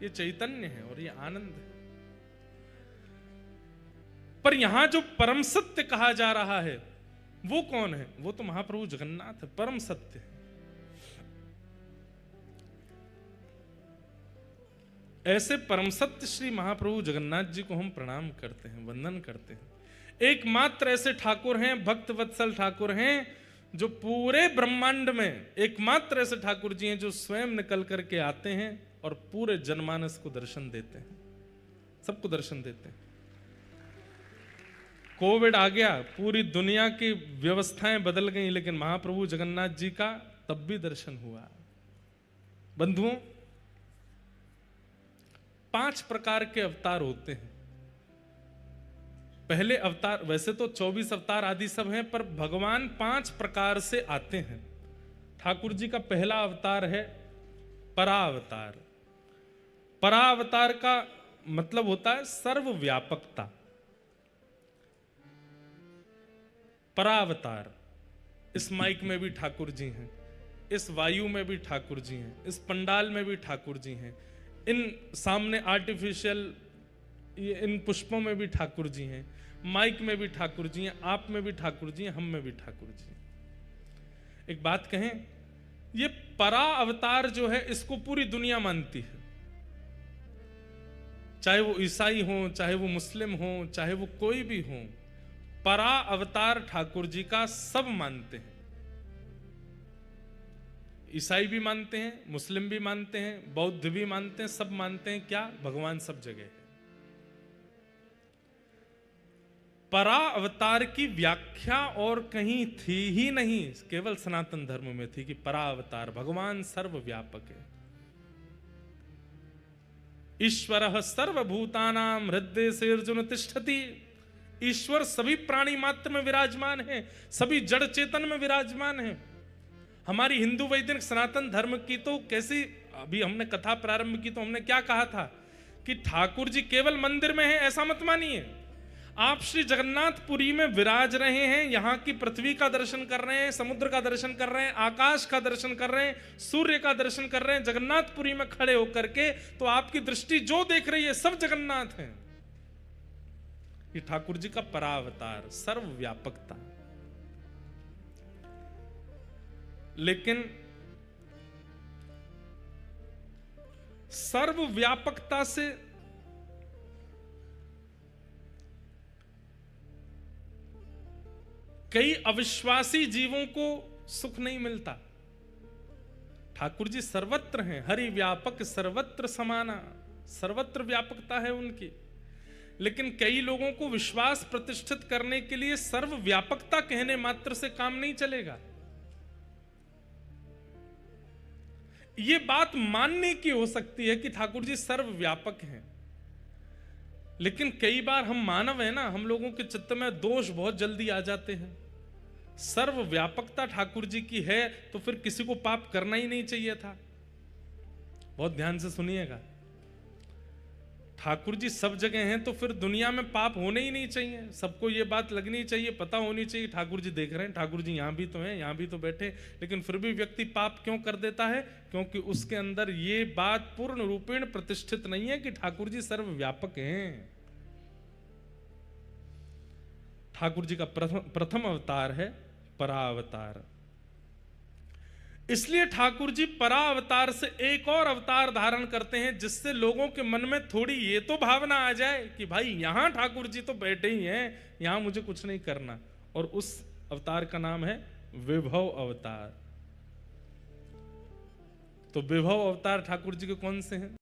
S1: ये चैतन्य है और ये आनंद है। पर यहां जो परम सत्य कहा जा रहा है वो कौन है? वो तो महाप्रभु जगन्नाथ है, परम सत्य है। ऐसे परम सत्य श्री महाप्रभु जगन्नाथ जी को हम प्रणाम करते हैं, वंदन करते हैं। एकमात्र ऐसे ठाकुर हैं, भक्त वत्सल ठाकुर हैं, जो पूरे ब्रह्मांड में एकमात्र ऐसे ठाकुर जी हैं जो स्वयं निकल करके आते हैं और पूरे जनमानस को दर्शन देते हैं, सबको दर्शन देते हैं। कोविड आ गया, पूरी दुनिया की व्यवस्थाएं बदल गई, लेकिन महाप्रभु जगन्नाथ जी का तब भी दर्शन हुआ। बंधुओं, 5 प्रकार के अवतार होते हैं। पहले अवतार, वैसे तो 24 अवतार आदि सब हैं, पर भगवान 5 प्रकार से आते हैं। ठाकुर जी का पहला अवतार है परावतार। परावतार का मतलब होता है सर्वव्यापकता। परावतार, इस माइक में भी ठाकुर जी हैं, इस वायु में भी ठाकुर जी हैं, इस पंडाल में भी ठाकुर जी हैं, इन सामने आर्टिफिशियल इन पुष्पों में भी ठाकुर जी हैं, माइक में भी ठाकुर जी हैं, आप में भी ठाकुर जी हैं, हम में भी ठाकुर जी हैं। एक बात कहें, ये परा अवतार जो है इसको पूरी दुनिया मानती है। चाहे वो ईसाई हो, चाहे वो मुस्लिम हो, चाहे वो कोई भी हो, परा अवतार ठाकुर जी का सब मानते हैं। ईसाई भी मानते हैं, मुस्लिम भी मानते हैं, बौद्ध भी मानते हैं, सब मानते हैं क्या? भगवान सब जगह है। परा अवतार की व्याख्या और कहीं थी ही नहीं, केवल सनातन धर्म में थी कि परा अवतार भगवान सर्वव्यापक है। ईश्वरः सर्वभूतानां हृदयेऽर्जुन तिष्ठति। ईश्वर सभी प्राणी मात्र में विराजमान है, सभी जड़ चेतन में विराजमान है। हमारी हिंदू वैदिक सनातन धर्म की तो कैसी, अभी हमने कथा प्रारंभ की तो हमने क्या कहा था कि ठाकुर जी केवल मंदिर में हैं, ऐसा मत मानिए। आप श्री जगन्नाथपुरी में विराज रहे हैं, यहाँ की पृथ्वी का दर्शन कर रहे हैं, समुद्र का दर्शन कर रहे हैं, आकाश का दर्शन कर रहे हैं, सूर्य का दर्शन कर रहे हैं, जगन्नाथपुरी में खड़े होकर के, तो आपकी दृष्टि जो देख रही है सब जगन्नाथ हैं। ये ठाकुर जी का परावतार, सर्वव्यापकता। लेकिन सर्वव्यापकता से कई अविश्वासी जीवों को सुख नहीं मिलता। ठाकुर जी सर्वत्र हैं, हरि व्यापक सर्वत्र समाना, सर्वत्र व्यापकता है उनकी। लेकिन कई लोगों को विश्वास प्रतिष्ठित करने के लिए सर्वव्यापकता कहने मात्र से काम नहीं चलेगा। ये बात मानने की हो सकती है कि ठाकुर जी सर्वव्यापक हैं, लेकिन कई बार हम मानव हैं ना, हम लोगों के चित्त में दोष बहुत जल्दी आ जाते हैं। सर्वव्यापकता ठाकुर जी की है तो फिर किसी को पाप करना ही नहीं चाहिए था। बहुत ध्यान से सुनिएगा, ठाकुर जी सब जगह हैं तो फिर दुनिया में पाप होने ही नहीं चाहिए। सबको ये बात लगनी चाहिए, पता होनी चाहिए ठाकुर जी देख रहे हैं, ठाकुर जी यहाँ भी तो हैं, यहाँ भी तो बैठे, लेकिन फिर भी व्यक्ति पाप क्यों कर देता है? क्योंकि उसके अंदर ये बात पूर्ण रूपेण प्रतिष्ठित नहीं है कि ठाकुर जी सर्वव्यापक हैं। ठाकुर जी का प्रथम अवतार है परावतार। इसलिए ठाकुर जी परावतार से एक और अवतार धारण करते हैं, जिससे लोगों के मन में थोड़ी ये तो भावना आ जाए कि भाई यहां ठाकुर जी तो बैठे ही हैं, यहां मुझे कुछ नहीं करना। और उस अवतार का नाम है विभव अवतार। तो विभव अवतार ठाकुर जी के कौन से हैं?